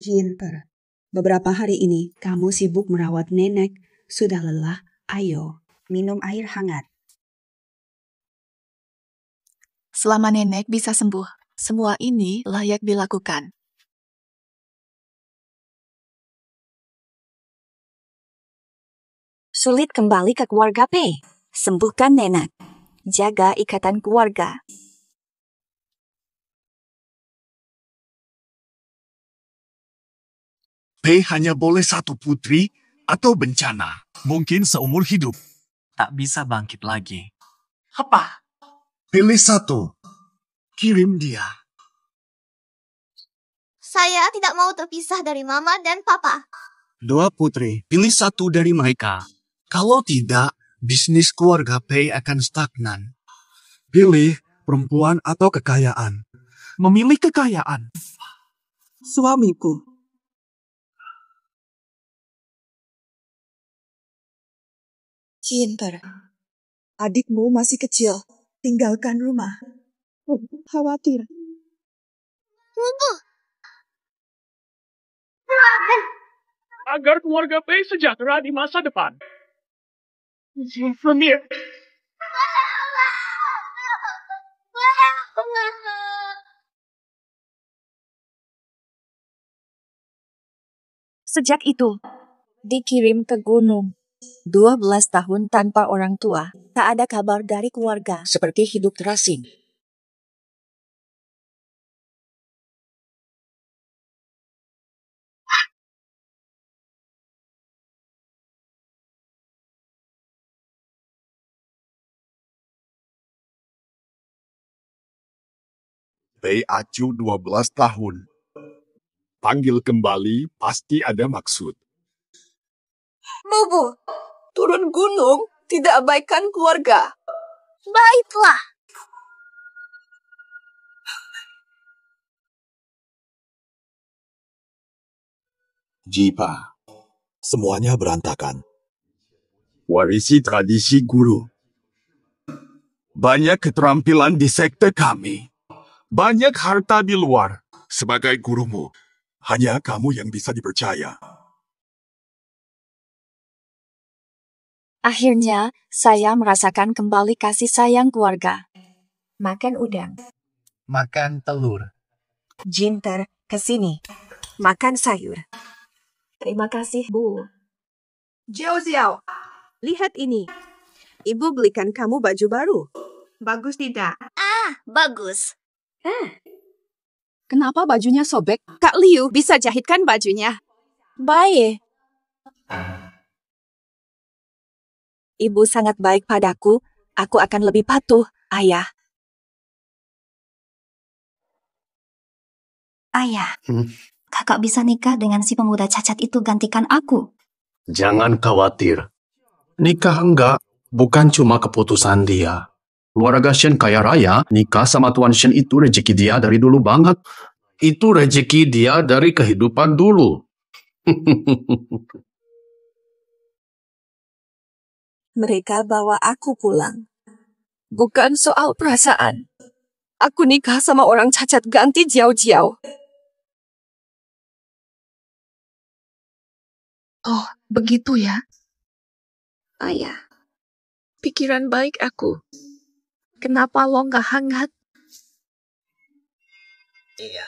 Jinper, beberapa hari ini kamu sibuk merawat nenek. Sudah lelah, ayo minum air hangat. Selama nenek bisa sembuh, semua ini layak dilakukan. Sulit kembali ke keluarga Pei. Sembuhkan nenek. Jaga ikatan keluarga. Pei hanya boleh satu putri atau bencana. Mungkin seumur hidup. Tak bisa bangkit lagi. Apa? Pilih satu. Kirim dia. Saya tidak mau terpisah dari Mama dan Papa. Dua putri, pilih satu dari mereka. Kalau tidak, bisnis keluarga Pei akan stagnan. Pilih perempuan atau kekayaan. Memilih kekayaan. Suamiku. Jinper, adikmu masih kecil. Tinggalkan rumah. Khawatir. Bubu. Agar keluarga Pei sejahtera di masa depan. Lemir. Sejak itu, dikirim ke gunung. 12 tahun tanpa orang tua. Tak ada kabar dari keluarga. Seperti hidup terasing. Pei Acu 12 tahun. Panggil kembali pasti ada maksud. Bubu, turun gunung tidak abaikan keluarga. Baiklah. Jipa. Semuanya berantakan. Warisi tradisi guru. Banyak keterampilan di sekte kami. Banyak harta di luar. Sebagai gurumu, hanya kamu yang bisa dipercaya. Akhirnya, saya merasakan kembali kasih sayang keluarga. Makan udang. Makan telur. Jinper, kesini. Makan sayur. Terima kasih, Bu. Xiao, lihat ini. Ibu belikan kamu baju baru. Bagus tidak? Bagus. Kenapa bajunya sobek? Kak Liu bisa jahitkan bajunya. Baik. Ibu sangat baik padaku. Aku akan lebih patuh, Ayah. Ayah, kakak bisa nikah dengan si pemuda cacat itu gantikan aku. Jangan khawatir. Nikah enggak, bukan cuma keputusan dia. Keluarga Shen kaya raya, nikah sama Tuan Shen itu rezeki dia dari dulu banget. Itu rezeki dia dari kehidupan dulu. Mereka bawa aku pulang. Bukan soal perasaan. Aku nikah sama orang cacat ganti Jiao. Oh, begitu ya? Ayah, pikiran baik aku. Kenapa lo nggak hangat? Iya.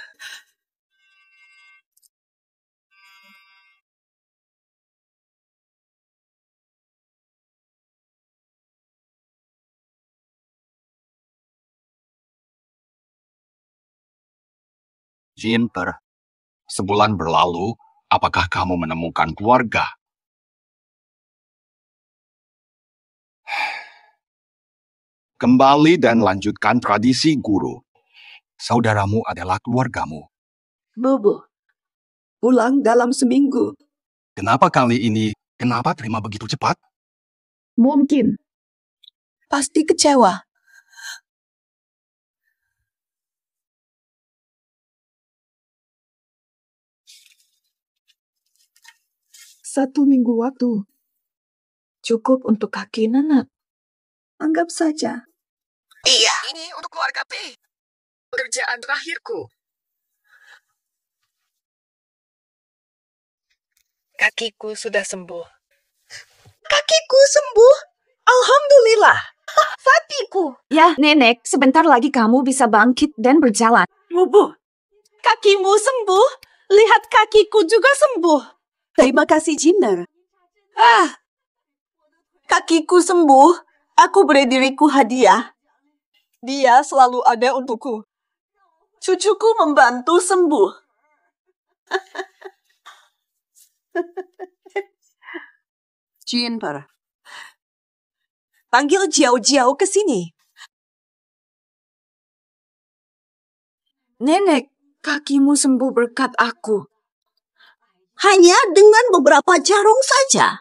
Jinper, sebulan berlalu, apakah kamu menemukan keluarga? Kembali dan lanjutkan tradisi guru. Saudaramu adalah keluargamu. Bubu, pulang dalam seminggu. Kenapa kali ini? Kenapa terima begitu cepat? Mungkin. Pasti kecewa. Satu minggu waktu. Cukup untuk kaki nenek. Anggap saja. Iya, ini untuk keluarga Pei. Pekerjaan terakhirku. Kakiku sudah sembuh. Kakiku sembuh. Alhamdulillah. Fatiku. Ya, Nenek, sebentar lagi kamu bisa bangkit dan berjalan. Bubu, kakimu sembuh. Lihat kakiku juga sembuh. Terima kasih, Jiner. Kakiku sembuh. Aku beri diriku hadiah. Dia selalu ada untukku. Cucuku membantu sembuh. Jiner, panggil Jiao-Jiao ke sini. Nenek, kakimu sembuh berkat aku. Hanya dengan beberapa jarum saja.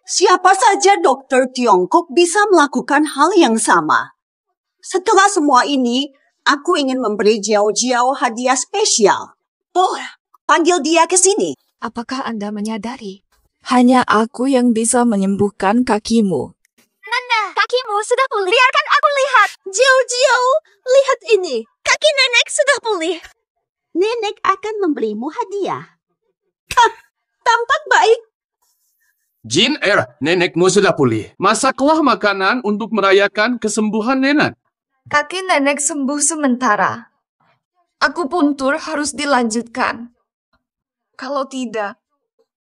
Siapa saja dokter Tiongkok bisa melakukan hal yang sama. Setelah semua ini, aku ingin memberi Jiao-Jiao hadiah spesial. Oh, panggil dia ke sini. Apakah Anda menyadari? Hanya aku yang bisa menyembuhkan kakimu. Nanda, kakimu sudah pulih. Biarkan aku lihat. Jiao-Jiao, lihat ini. Kaki nenek sudah pulih. Nenek akan memberimu hadiah. Tampak baik. Jin, nenekmu sudah pulih. Masaklah makanan untuk merayakan kesembuhan nenek. Kaki nenek sembuh sementara. Akupuntur harus dilanjutkan. Kalau tidak,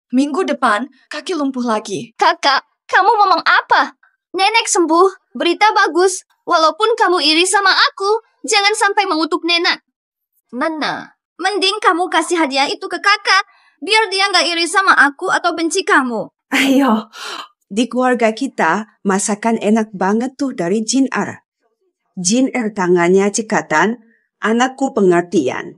minggu depan kaki lumpuh lagi. Kakak, kamu ngomong apa? Nenek sembuh, berita bagus. Walaupun kamu iri sama aku, jangan sampai mengutuk nenek. Nana, mending kamu kasih hadiah itu ke kakak, biar dia nggak iri sama aku atau benci kamu. Ayo, di keluarga kita masakan enak banget tuh dari Jiner. Jiner tangannya cekatan, anakku pengertian.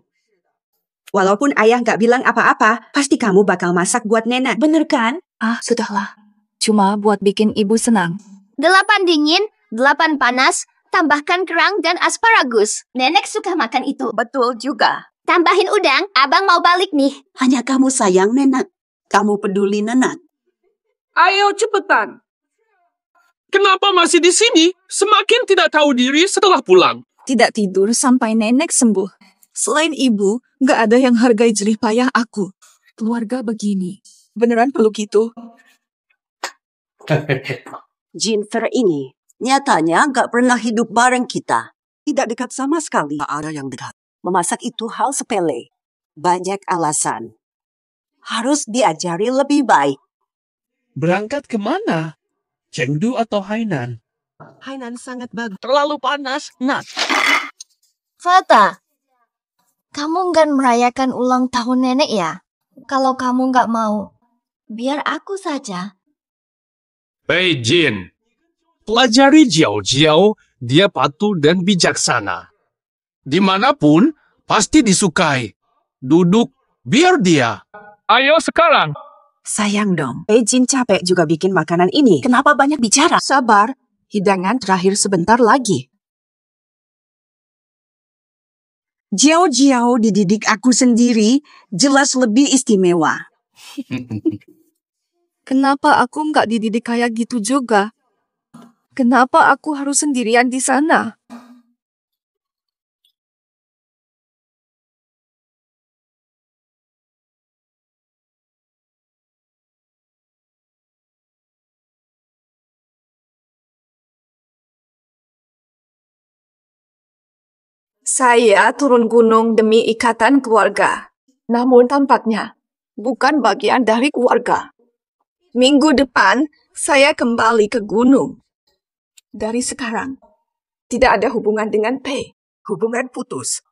Walaupun ayah nggak bilang apa-apa, pasti kamu bakal masak buat nenek. Bener kan? Sudahlah. Cuma buat bikin ibu senang. 8 dingin, 8 panas, tambahkan kerang dan asparagus. Nenek suka makan itu. Betul juga. Tambahin udang, abang mau balik nih. Hanya kamu sayang nenek. Kamu peduli nenek. Ayo cepetan. Kenapa masih di sini? Semakin tidak tahu diri setelah pulang. Tidak tidur sampai nenek sembuh. Selain ibu, gak ada yang hargai jerih payah aku. Keluarga begini. Beneran peluk itu? Jiner ini nyatanya nggak pernah hidup bareng kita. Tidak dekat sama sekali. Tak ada yang dekat. Memasak itu hal sepele. Banyak alasan. Harus diajari lebih baik. Berangkat kemana? Chengdu atau Hainan? Hainan sangat bagus. Terlalu panas, Nat. Fata, kamu nggak merayakan ulang tahun nenek ya? Kalau kamu nggak mau, biar aku saja. Hei Jin, pelajari Jiao-Jiao, dia patuh dan bijaksana. Dimanapun, pasti disukai. Duduk, biar dia. Ayo sekarang. Sayang dong, Jin capek juga bikin makanan ini. Kenapa banyak bicara? Sabar, hidangan terakhir sebentar lagi. Jiao-Jiao dididik aku sendiri, jelas lebih istimewa. Kenapa aku nggak dididik kayak gitu juga? Kenapa aku harus sendirian di sana? Saya turun gunung demi ikatan keluarga. Namun tampaknya bukan bagian dari keluarga. Minggu depan saya kembali ke gunung. Dari sekarang, tidak ada hubungan dengan Pei. Hubungan putus.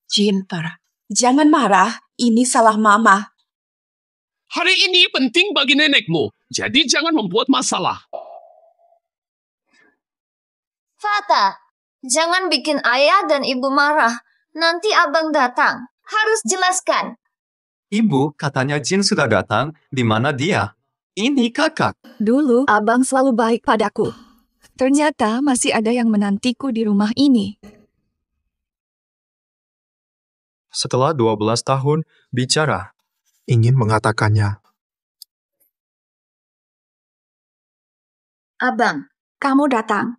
Jiner, jangan marah. Ini salah mama. Hari ini penting bagi nenekmu, jadi jangan membuat masalah. Fata, jangan bikin ayah dan ibu marah. Nanti abang datang. Harus jelaskan. Ibu, katanya Jin sudah datang. Di mana dia? Ini kakak. Dulu, abang selalu baik padaku. Ternyata masih ada yang menantiku di rumah ini. Setelah 12 tahun, bicara. Ingin mengatakannya. Abang, kamu datang.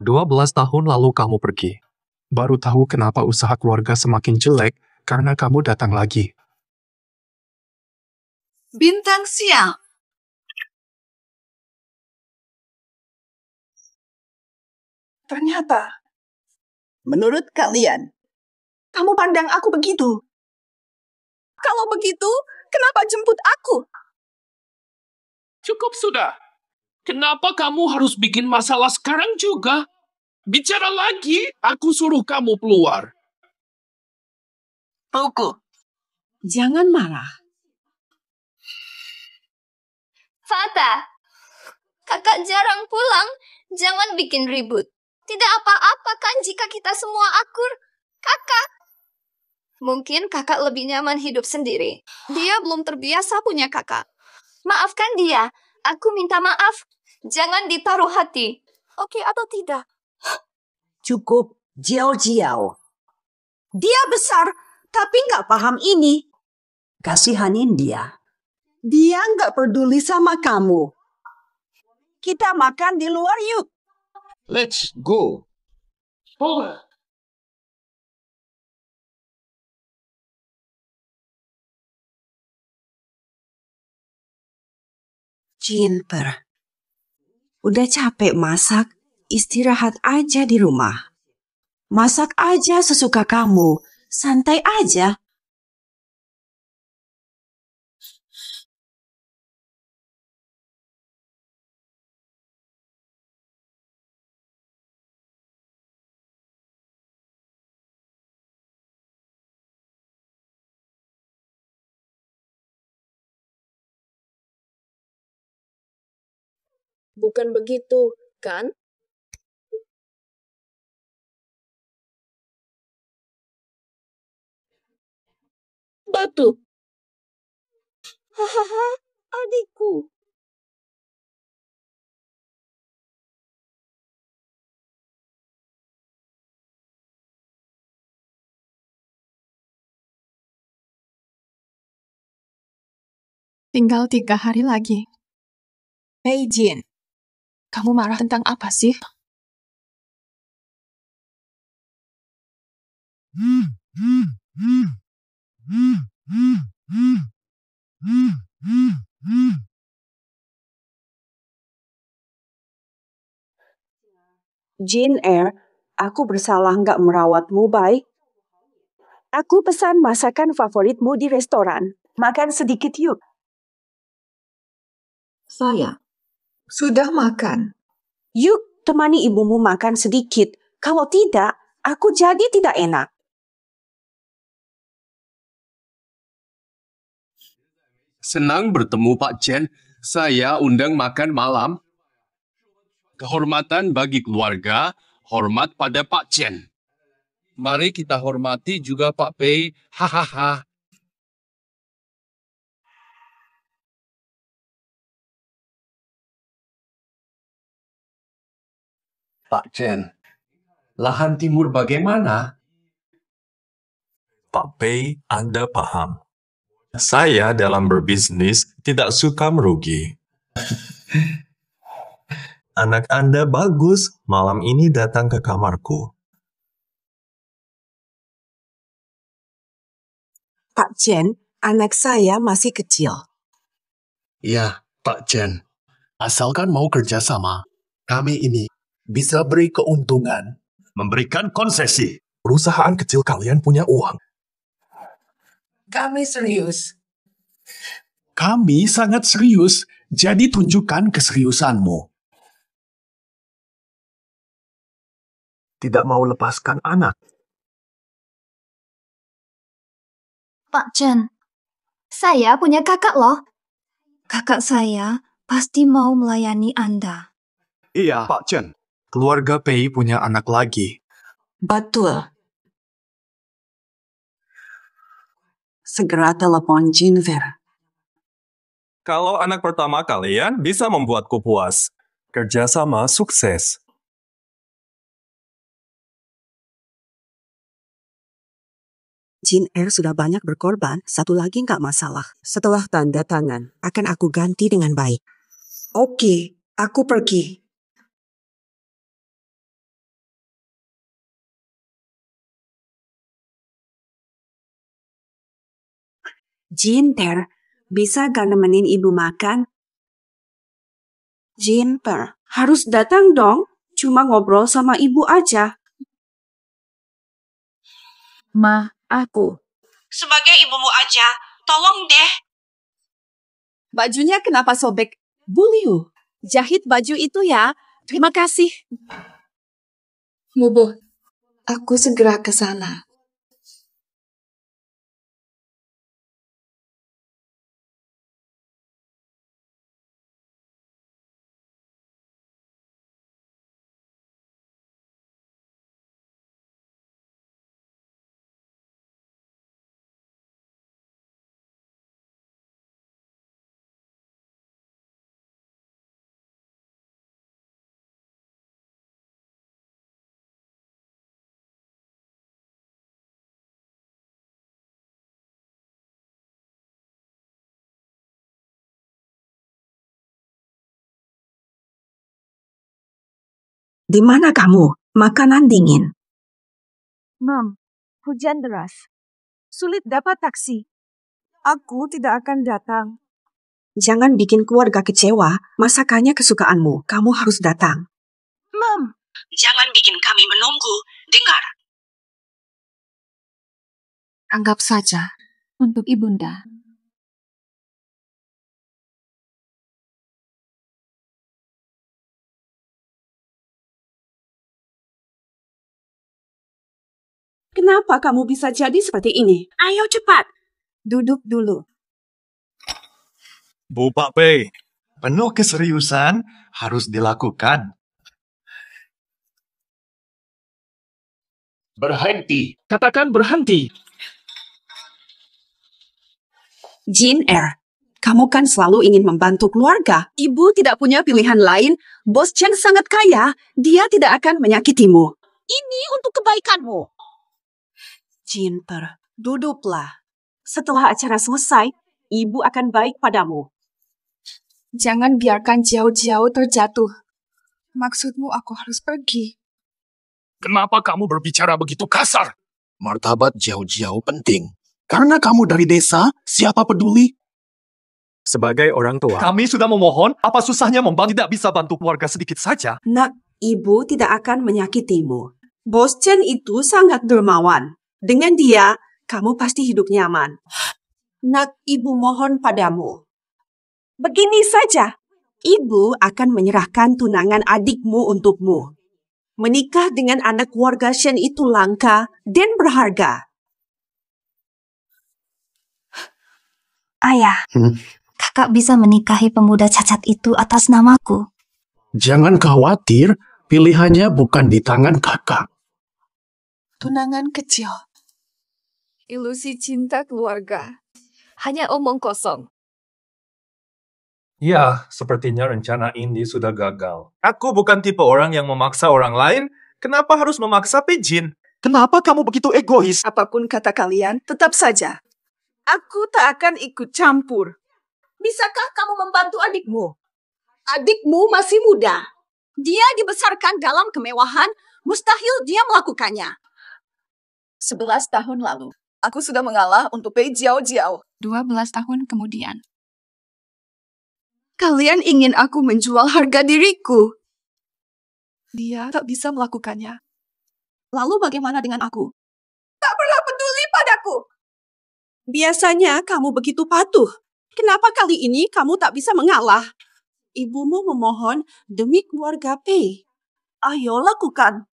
12 tahun lalu kamu pergi. Baru tahu kenapa usaha keluarga semakin jelek karena kamu datang lagi. Bintang siang. Ternyata, menurut kalian, kamu pandang aku begitu. Kalau begitu, kenapa jemput aku? Cukup sudah. Kenapa kamu harus bikin masalah sekarang juga? Bicara lagi, aku suruh kamu keluar. Tuku. Jangan marah. Fata, kakak jarang pulang. Jangan bikin ribut. Tidak apa-apa kan jika kita semua akur. Kakak. Mungkin kakak lebih nyaman hidup sendiri. Dia belum terbiasa punya kakak. Maafkan dia. Aku minta maaf. Jangan ditaruh hati. Oke atau tidak? Cukup, Jiao. Dia besar, tapi nggak paham ini. Kasihanin dia. Dia nggak peduli sama kamu. Kita makan di luar yuk. Let's go. Jennifer, udah capek masak, istirahat aja di rumah. Masak aja sesuka kamu, santai aja. Bukan begitu, kan? Batu. Hahaha, adikku. Tinggal 3 hari lagi. Hei Jin, kamu marah tentang apa sih? Jane Eyre, aku bersalah nggak merawatmu baik. Aku pesan masakan favoritmu di restoran. Makan sedikit yuk. Saya sudah makan. Yuk, temani ibumu makan sedikit. Kalau tidak, aku jadi tidak enak. Senang bertemu Pak Chen. Saya undang makan malam. Kehormatan bagi keluarga, hormat pada Pak Chen. Mari kita hormati juga Pak Pei. Hahaha. Pak Chen, lahan timur bagaimana? Pak Pei, Anda paham. Saya dalam berbisnis tidak suka merugi. Anak Anda bagus, malam ini datang ke kamarku. Pak Chen, anak saya masih kecil. Ya, Pak Chen. Asalkan mau kerjasama, kami ini bisa beri keuntungan. Memberikan konsesi. Perusahaan kecil kalian punya uang. Kami serius. Kami sangat serius, jadi tunjukkan keseriusanmu. Tidak mau lepaskan anak. Pak Chen, saya punya kakak loh. Kakak saya pasti mau melayani Anda. Iya, Pak Chen, Keluarga Pei punya anak lagi. Betul. Segera telepon Jennifer. Kalau anak pertama kalian bisa membuatku puas. Kerjasama sukses. Jane Eyre sudah banyak berkorban, satu lagi nggak masalah. Setelah tanda tangan, akan aku ganti dengan baik. Oke, aku pergi. Jinter, bisa gak nemenin ibu makan? Jinper, harus datang dong. Cuma ngobrol sama ibu aja. Ma, aku. Sebagai ibumu aja, tolong deh. Bajunya kenapa sobek? Buliu, jahit baju itu ya. Terima kasih. Bobo, aku segera ke sana. Di mana kamu? Makanan dingin. Mam, hujan deras. Sulit dapat taksi. Aku tidak akan datang. Jangan bikin keluarga kecewa. Masakannya kesukaanmu. Kamu harus datang. Mam, Jangan bikin kami menunggu. Dengar. Anggap saja untuk ibunda. Kenapa kamu bisa jadi seperti ini? Ayo cepat. duduk dulu. Bu Pak Pei, penuh keseriusan harus dilakukan. Berhenti. Katakan berhenti. Jin Er, kamu kan selalu ingin membantu keluarga. Ibu tidak punya pilihan lain. Bos Chen sangat kaya. Dia tidak akan menyakitimu. Ini untuk kebaikanmu. Jin Er, duduklah. Setelah acara selesai, ibu akan baik padamu. Jangan biarkan jauh-jauh terjatuh. Maksudmu aku harus pergi. Kenapa kamu berbicara begitu kasar? Martabat jauh-jauh penting. Karena kamu dari desa, siapa peduli? Sebagai orang tua, kami sudah memohon, apa susahnya membantu tidak bisa bantu keluarga sedikit saja? Nak, ibu tidak akan menyakitimu. Bos Chen itu sangat dermawan. Dengan dia, kamu pasti hidup nyaman. Nak, ibu mohon padamu. Begini saja, ibu akan menyerahkan tunangan adikmu untukmu. Menikah dengan anak keluarga Shen itu langka dan berharga. Ayah, kakak bisa menikahi pemuda cacat itu atas namaku. Jangan khawatir, pilihannya bukan di tangan kakak. Tunangan kecil. Ilusi cinta keluarga. Hanya omong kosong. Ya, sepertinya rencana ini sudah gagal. Aku bukan tipe orang yang memaksa orang lain. Kenapa harus memaksa Pejin? Kenapa kamu begitu egois? Apapun kata kalian, tetap saja. Aku tak akan ikut campur. Bisakah kamu membantu adikmu? Adikmu masih muda. Dia dibesarkan dalam kemewahan, mustahil dia melakukannya. 11 tahun lalu, aku sudah mengalah untuk Pei Jiao Jiao. 12 tahun kemudian. Kalian ingin aku menjual harga diriku. Dia tak bisa melakukannya. Lalu bagaimana dengan aku? Tak pernah peduli padaku. Biasanya kamu begitu patuh. Kenapa kali ini kamu tak bisa mengalah? Ibumu memohon demi keluarga Pei. Ayo lakukan.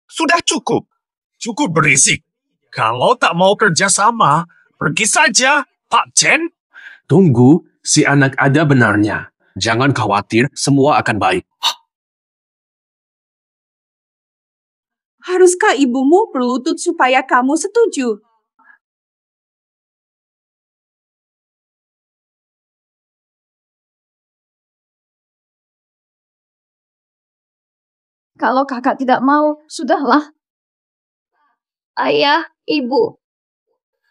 Sudah cukup. Cukup berisik. Kalau tak mau kerjasama, pergi saja, Pak Chen. Tunggu, si anak ada benarnya. Jangan khawatir, semua akan baik. Haruskah ibumu berlutut supaya kamu setuju? Kalau kakak tidak mau, sudahlah. Ayah, ibu.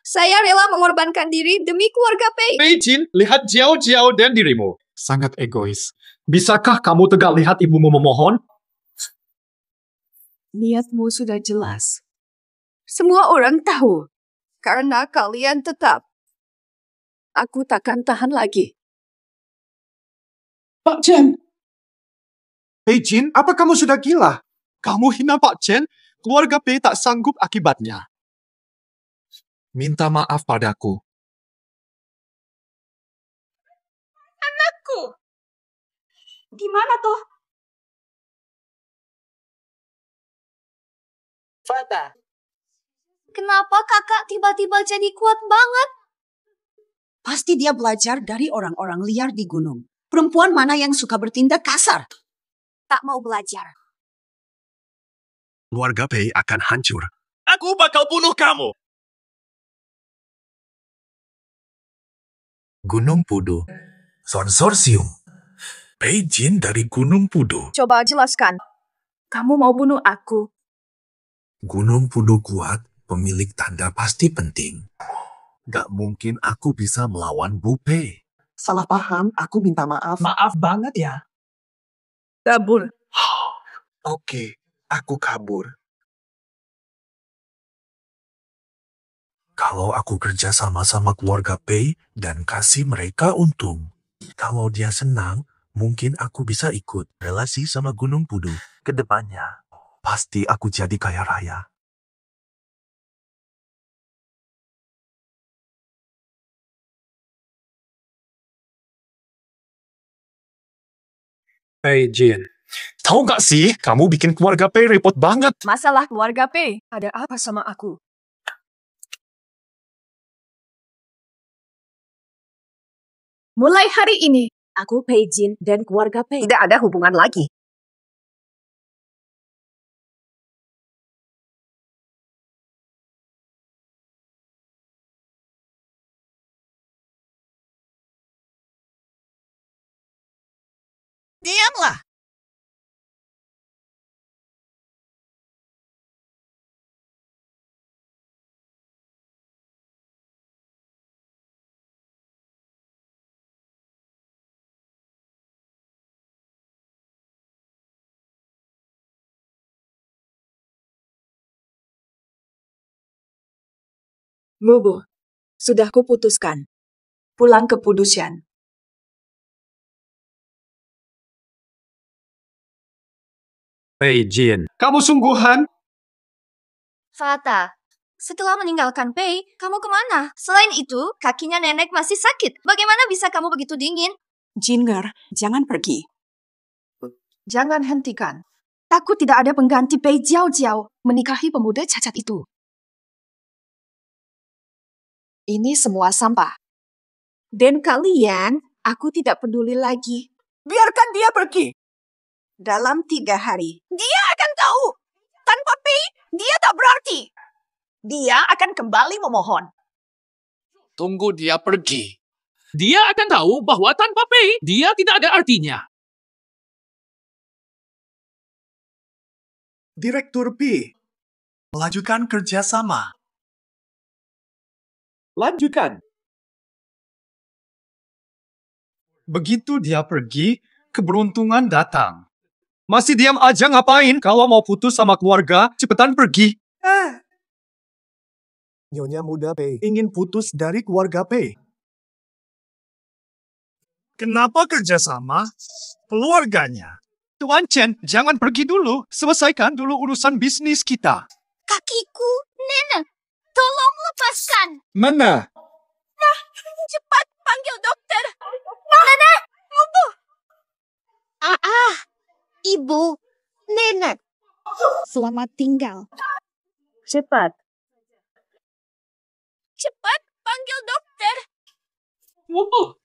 Saya rela mengorbankan diri demi keluarga Pei. Pejin, lihat Jiao-Jiao dan dirimu. Sangat egois. Bisakah kamu tegak lihat ibumu memohon? Niatmu sudah jelas. Semua orang tahu. Karena kalian tetap Aku takkan tahan lagi. Pak Chen, Pei Jin, apa kamu sudah gila? Kamu hina Pak Chen, keluarga Pei tak sanggup akibatnya. Minta maaf padaku. Anakku! Gimana toh? Fata, Kenapa kakak tiba-tiba jadi kuat banget? Pasti dia belajar dari orang-orang liar di gunung. Perempuan mana yang suka bertindak kasar? Tak mau belajar. Keluarga Pei akan hancur. Aku bakal bunuh kamu. Gunung Pudu. Konsorsium. Pei Jin dari Gunung Pudu. Coba jelaskan. Kamu mau bunuh aku? Gunung Pudu kuat, pemilik tanda pasti penting. Gak mungkin aku bisa melawan Bu Pei. Salah paham, aku minta maaf. maaf banget ya. Kabur. Oke, aku kabur. Kalau aku kerja sama-sama keluarga Pei dan kasih mereka untung. Kalau dia senang, mungkin aku bisa ikut relasi sama Gunung Pudu ke depannya. Pasti aku jadi kaya raya. Pei Jin, tahu gak sih, kamu bikin keluarga Pei repot banget. Masalah keluarga Pei. Ada apa sama aku? Mulai hari ini, Aku Pei Jin dan keluarga Pei. Tidak ada hubungan lagi. Diamlah. Mubu, sudah kuputuskan. Pulang ke Pudusian. Pei Jin, Kamu sungguhan? Fata, setelah meninggalkan Pei, kamu kemana? Selain itu, kakinya nenek masih sakit. Bagaimana bisa kamu begitu dingin? Jinger, jangan pergi. Jangan hentikan. Takut tidak ada pengganti Pei Jiao menikahi pemuda cacat itu. Ini semua sampah. Dan kalian, aku tidak peduli lagi. Biarkan dia pergi. Dalam 3 hari, dia akan tahu. Tanpa Pei, dia tak berarti. Dia akan kembali memohon. tunggu dia pergi. Dia akan tahu bahwa tanpa Pei, dia tidak ada artinya. Direktur P. Melanjutkan kerjasama. lanjutkan. Begitu dia pergi, keberuntungan datang. Masih diam aja ngapain? Kalau mau putus sama keluarga, cepetan pergi. Nyonya muda Pei ingin putus dari keluarga Pei. Kenapa kerjasama? Keluarganya. Tuan Chen, jangan pergi dulu. Selesaikan dulu urusan bisnis kita. Kakiku, Nenek, tolong lepaskan. Mana? Cepat panggil dokter. Nenek, Mubu. Ibu, Nenek. Selamat tinggal. Cepat. Cepat panggil dokter. Wubu,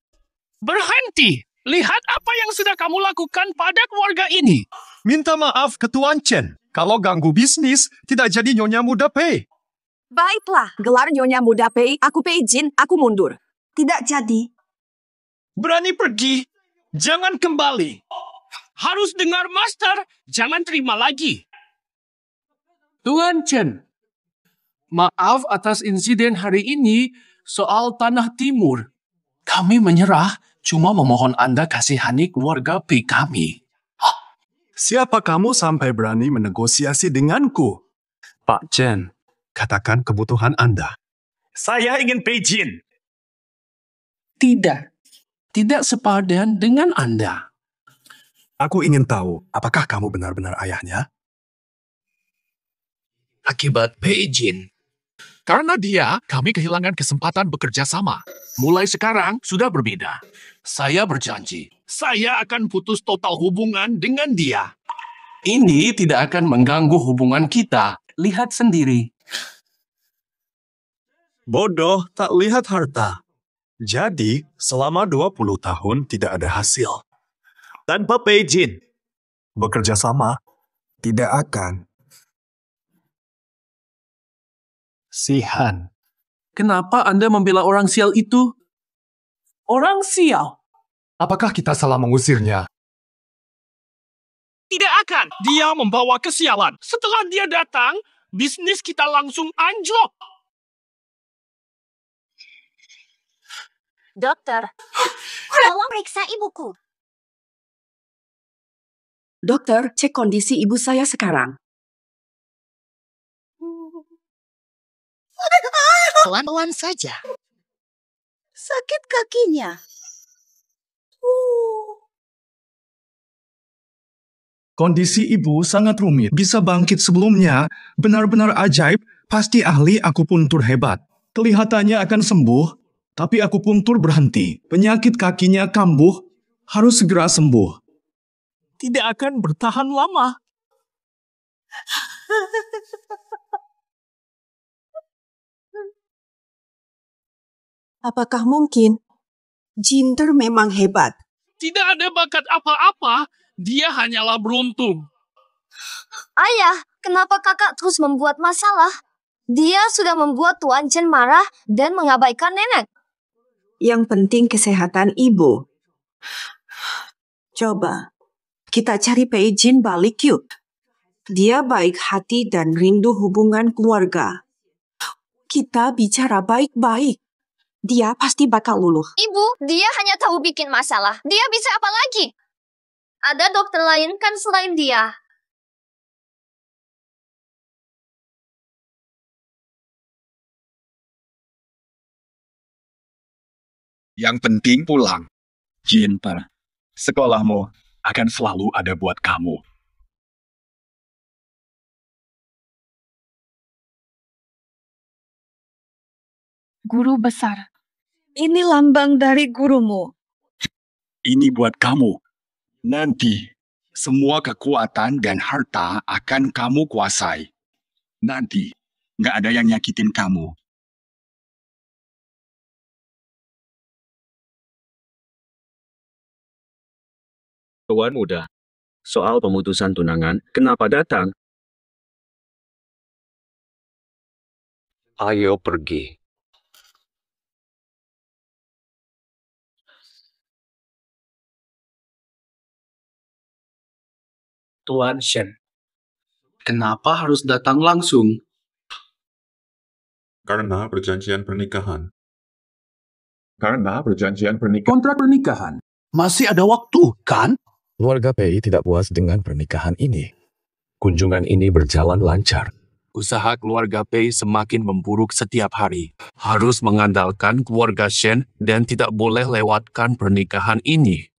berhenti. Lihat apa yang sudah kamu lakukan pada keluarga ini. Minta maaf ke Tuan Chen. Kalau ganggu bisnis, tidak jadi Nyonya muda Pei. Baiklah, gelar Nyonya Muda Pei, aku Pei Jin, aku mundur. Tidak jadi. Berani pergi, jangan kembali. Harus dengar master, jangan terima lagi. Tuan Chen, maaf atas insiden hari ini soal Tanah Timur. Kami menyerah, cuma memohon Anda kasihani keluarga Pei kami. Siapa kamu sampai berani menegosiasi denganku? Pak Chen, Katakan kebutuhan Anda. saya ingin Pei Jin. Tidak sepadan dengan Anda. Aku ingin tahu, apakah kamu benar-benar ayahnya? Akibat Pei Jin. Karena dia, kami kehilangan kesempatan bekerja sama. Mulai sekarang, sudah berbeda. Saya berjanji, saya akan putus total hubungan dengan dia. Ini tidak akan mengganggu hubungan kita. Lihat sendiri. Bodoh tak lihat harta. Jadi, selama 20 tahun tidak ada hasil. Tanpa Pei Jin. Bekerja sama tidak akan. Sihan. Kenapa Anda membela orang sial itu? Orang sial. Apakah kita salah mengusirnya? Tidak akan. Dia membawa kesialan. Setelah dia datang, bisnis kita langsung anjlok. Dokter, tolong periksa ibuku. Dokter, cek kondisi ibu saya sekarang. Pelan-pelan saja. Sakit kakinya. Kondisi ibu sangat rumit. Bisa bangkit sebelumnya. Benar-benar ajaib. Pasti ahli akupuntur hebat. Kelihatannya akan sembuh, tapi akupuntur berhenti. Penyakit kakinya kambuh. Harus segera sembuh. Tidak akan bertahan lama. Apakah mungkin? Jinder memang hebat. Tidak ada bakat apa-apa. Dia hanyalah beruntung. Ayah, kenapa kakak terus membuat masalah? Dia sudah membuat Tuan Chen marah dan mengabaikan nenek. Yang penting kesehatan ibu. Coba, kita cari Pei Jin balik yuk. Dia baik hati dan rindu hubungan keluarga. Kita bicara baik-baik. Dia pasti bakal luluh. Ibu, dia hanya tahu bikin masalah. Dia bisa apa lagi? Ada dokter lain kan selain dia. Yang penting pulang. Jinper, sekolahmu akan selalu ada buat kamu. Guru besar, ini lambang dari gurumu. Ini buat kamu. Nanti, semua kekuatan dan harta akan kamu kuasai. Nanti, nggak ada yang nyakitin kamu. Tuan muda, soal pemutusan tunangan, kenapa datang? Ayo pergi. Tuan Shen, kenapa harus datang langsung? Karena perjanjian pernikahan. Kontrak pernikahan. Masih ada waktu, kan? Keluarga Pei tidak puas dengan pernikahan ini. Kunjungan ini berjalan lancar. Usaha keluarga Pei semakin memburuk setiap hari. Harus mengandalkan keluarga Shen dan tidak boleh lewatkan pernikahan ini.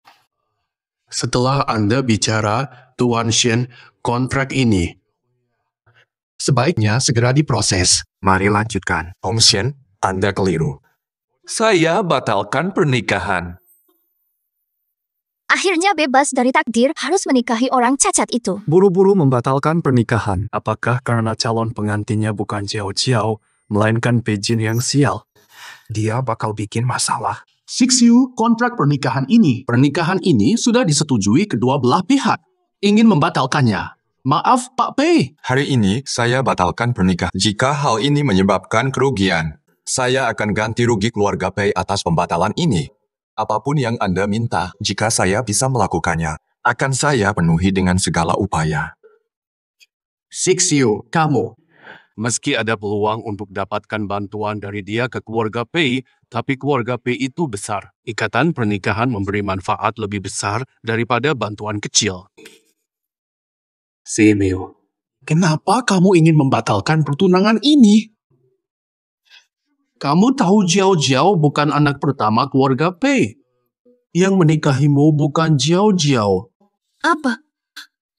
Setelah Anda bicara, Tuan Shen, kontrak ini sebaiknya segera diproses. Mari lanjutkan. Om Shen, Anda keliru. Saya batalkan pernikahan. Akhirnya bebas dari takdir harus menikahi orang cacat itu. Buru-buru membatalkan pernikahan. Apakah karena calon pengantinnya bukan Jiao Jiao, melainkan Pei Jin yang sial? Dia bakal bikin masalah. Sixiu, kontrak pernikahan ini sudah disetujui kedua belah pihak. Ingin membatalkannya. Maaf, Pak Pei. Hari ini saya batalkan pernikahan. Jika hal ini menyebabkan kerugian, saya akan ganti rugi keluarga Pei atas pembatalan ini. Apapun yang Anda minta, jika saya bisa melakukannya, akan saya penuhi dengan segala upaya. Sixiu, kamu. Meski ada peluang untuk dapatkan bantuan dari dia ke keluarga Pei, tapi keluarga Pei itu besar. Ikatan pernikahan memberi manfaat lebih besar daripada bantuan kecil. Simeo, kenapa kamu ingin membatalkan pertunangan ini? Kamu tahu Jiao Jiao bukan anak pertama keluarga Pei. Yang menikahimu bukan Jiao Jiao. Apa?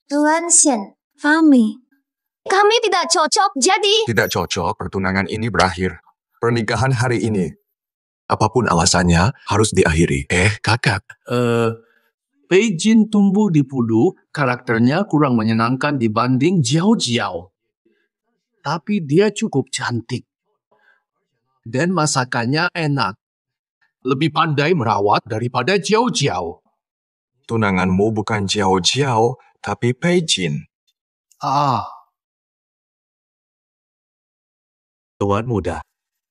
Tuan Shen, Fami. Kami tidak cocok, jadi... Tidak cocok, pertunangan ini berakhir. Pernikahan hari ini, apapun alasannya, harus diakhiri. Kakak. Pei Jin tumbuh di Pudu, karakternya kurang menyenangkan dibanding Jiao Jiao. Tapi dia cukup cantik. Dan masakannya enak. Lebih pandai merawat daripada Jiao Jiao. Tunanganmu bukan Jiao Jiao, tapi Pei Jin. Tuan muda,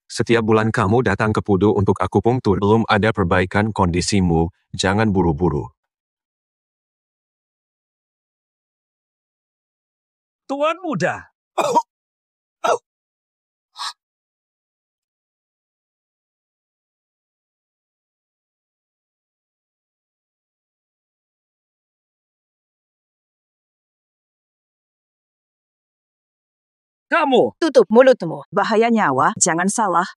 setiap bulan kamu datang ke Pudu untuk akupunktur. Belum ada perbaikan kondisimu, jangan buru-buru. Tuan muda. Kamu. Tutup mulutmu. Bahaya nyawa, jangan salah.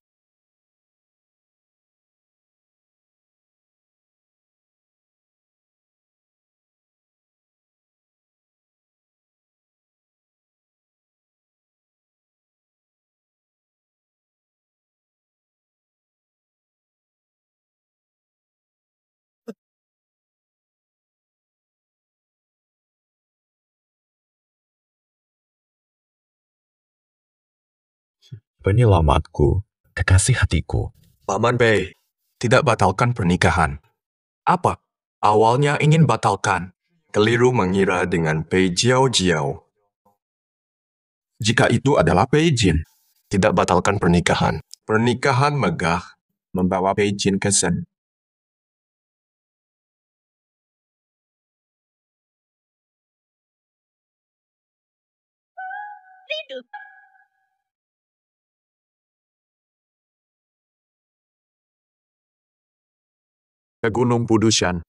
Penyelamatku, kekasih hatiku. Paman Pei, tidak batalkan pernikahan. Apa? Awalnya ingin batalkan. Keliru mengira dengan Pei Jiao Jiao. Jika itu adalah Pei Jin, tidak batalkan pernikahan. Pernikahan megah membawa Pei Jin ke Shen. Ke Gunung Pudushan.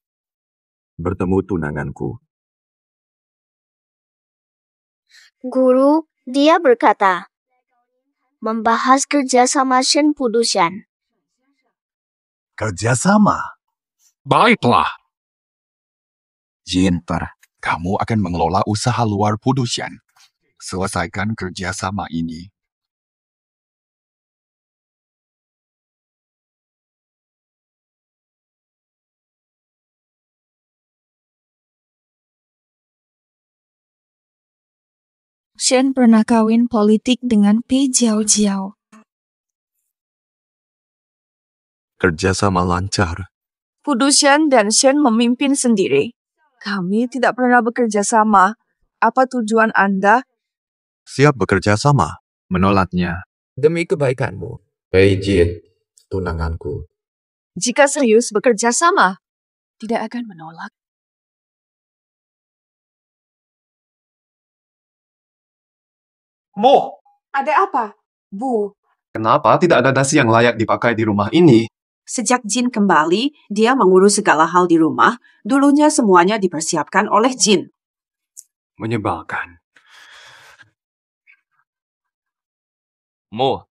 Bertemu tunanganku. Guru, dia berkata, membahas kerjasama Shen Pudushan. Kerjasama? Baiklah. Jinper, kamu akan mengelola usaha luar Pudushan. Selesaikan kerjasama ini. Shen pernah kawin politik dengan Pei Jiao Jiao. Kerjasama lancar. Pudushan dan Shen memimpin sendiri. Kami tidak pernah bekerja sama. Apa tujuan Anda? Siap bekerja sama. Menolaknya. Demi kebaikanmu. Pei Jin, tunanganku. Jika serius bekerja sama, tidak akan menolak. Mo. Ada apa, Bu? Kenapa tidak ada nasi yang layak dipakai di rumah ini? Sejak Jin kembali, dia mengurus segala hal di rumah. Dulunya semuanya dipersiapkan oleh Jin. Menyebalkan. Mo,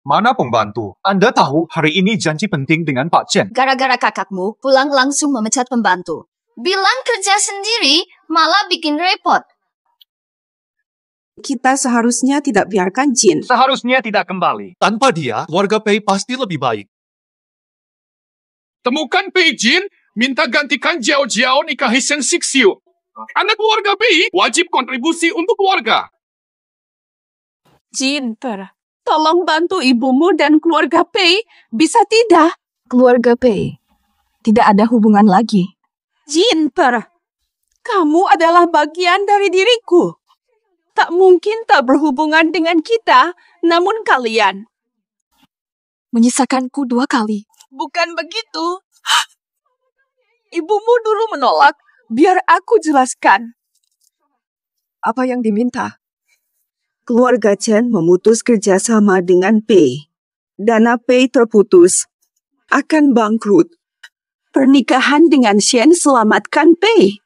mana pembantu? Anda tahu hari ini janji penting dengan Pak Chen. Gara-gara kakakmu pulang langsung memecat pembantu. Bilang kerja sendiri, malah bikin repot. Kita seharusnya tidak biarkan Jin. Seharusnya tidak kembali. Tanpa dia, keluarga Pei pasti lebih baik. Temukan Pei Jin, minta gantikan Jiao Jiao nikahi Shen Shixiu. Anak keluarga Pei wajib kontribusi untuk keluarga. Jinper, tolong bantu ibumu dan keluarga Pei, bisa tidak? Keluarga Pei tidak ada hubungan lagi. Jinper, kamu adalah bagian dari diriku. Tak mungkin tak berhubungan dengan kita, namun kalian. Menyisakanku 2 kali. Bukan begitu. Ibumu dulu menolak, biar aku jelaskan. Apa yang diminta? Keluarga Chen memutus kerjasama dengan Pei. Dana Pei terputus. Akan bangkrut. Pernikahan dengan Shen selamatkan Pei.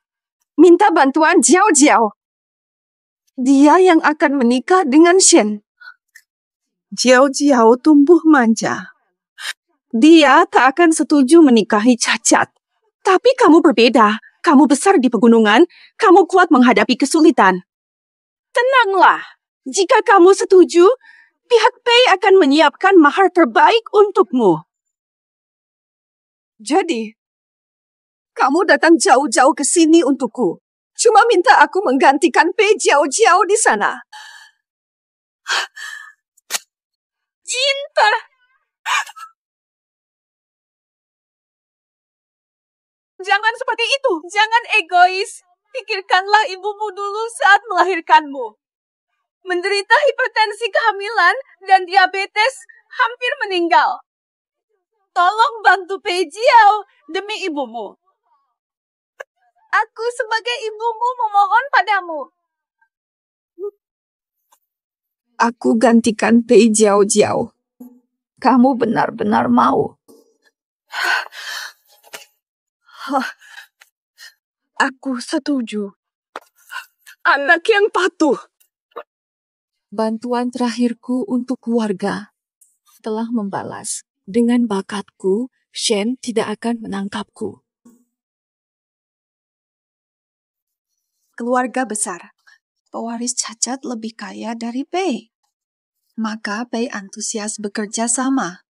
Minta bantuan Jiao Jiao. Dia yang akan menikah dengan Shen. Jiao Jiao tumbuh manja. Dia tak akan setuju menikahi Cacat. Tapi kamu berbeda. Kamu besar di pegunungan. Kamu kuat menghadapi kesulitan. Tenanglah. Jika kamu setuju, pihak Pei akan menyiapkan mahar terbaik untukmu. Jadi, kamu datang jauh-jauh ke sini untukku. Cuma minta aku menggantikan Pei jauh-jauh di sana. Cinta. Jangan seperti itu. Jangan egois. Pikirkanlah ibumu dulu saat melahirkanmu. Menderita hipertensi kehamilan dan diabetes, hampir meninggal. Tolong bantu Pei Jiao demi ibumu. Aku sebagai ibumu memohon padamu. Aku gantikan Pei Jiao. Kamu benar-benar mau. Aku setuju. Anak yang patuh. Bantuan terakhirku untuk keluarga telah membalas. Dengan bakatku, Shen tidak akan menangkapku. Keluarga besar. Pewaris Cacat lebih kaya dari Pei. Maka Pei antusias bekerja sama.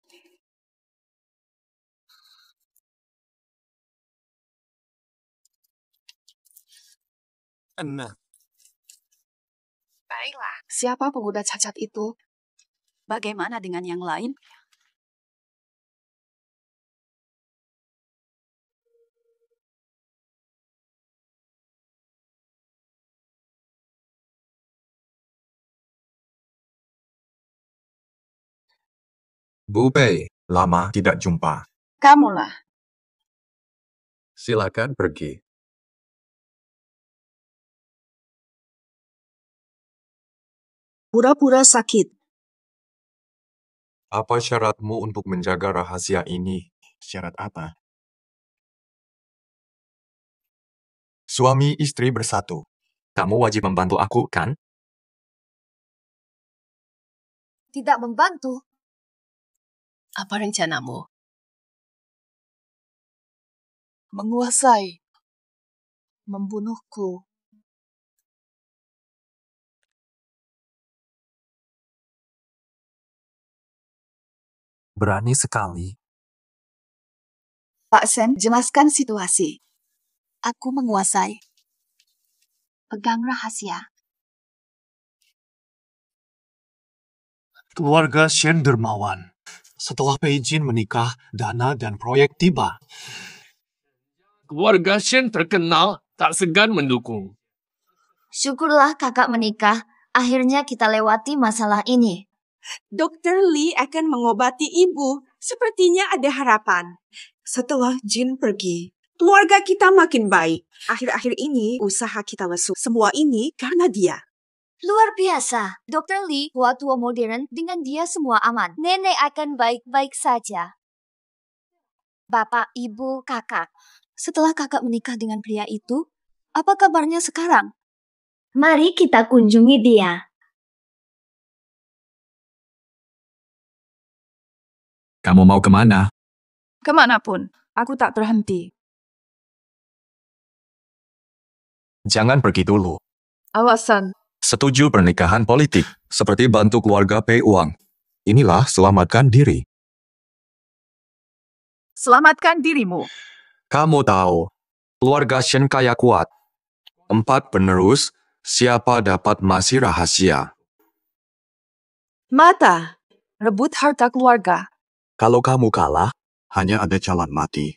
Baiklah, siapa pemuda Cacat itu? Bagaimana dengan yang lain? Bu Pei, lama tidak jumpa. Kamulah. Silakan pergi. Pura-pura sakit. Apa syaratmu untuk menjaga rahasia ini? Syarat apa? Suami istri bersatu. Kamu wajib membantu aku, kan? Tidak membantu. Apa rencanamu? Menguasai. Membunuhku. Berani sekali. Pak Sen, jelaskan situasi. Aku menguasai. Pegang rahasia. Keluarga Shen dermawan. Setelah Pei Jin menikah, dana dan proyek tiba. Keluarga Shen terkenal, tak segan mendukung. Syukurlah kakak menikah. Akhirnya kita lewati masalah ini. Dokter Lee akan mengobati ibu. Sepertinya ada harapan. Setelah Jin pergi, keluarga kita makin baik. Akhir-akhir ini, usaha kita lesu. Semua ini karena dia. Luar biasa. Dokter Lee, tua modern, dengan dia semua aman. Nenek akan baik-baik saja. Bapak, ibu, kakak. Setelah kakak menikah dengan pria itu, apa kabarnya sekarang? Mari kita kunjungi dia. Kamu mau kemana? Kemanapun, aku tak berhenti. Jangan pergi dulu. Alasan. Setuju pernikahan politik, seperti bantu keluarga Pei Uang. Inilah selamatkan diri. Selamatkan dirimu. Kamu tahu, keluarga Shen kaya kuat. 4 penerus, siapa dapat masih rahasia. Mata. Rebut harta keluarga. Kalau kamu kalah, hanya ada jalan mati.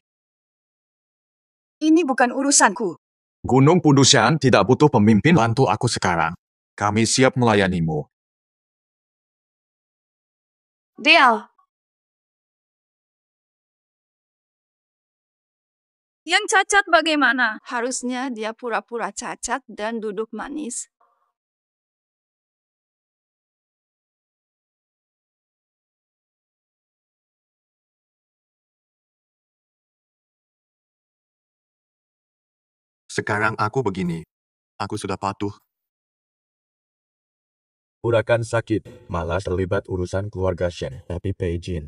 Ini bukan urusanku. Gunung Pudusian tidak butuh pemimpin. Bantu aku sekarang. Kami siap melayanimu. Deal. Yang cacat bagaimana? Harusnya dia pura-pura cacat dan duduk manis. Sekarang aku begini. Aku sudah patuh. Pura-pura sakit, malah terlibat urusan keluarga Shen. Tapi Pei Jin,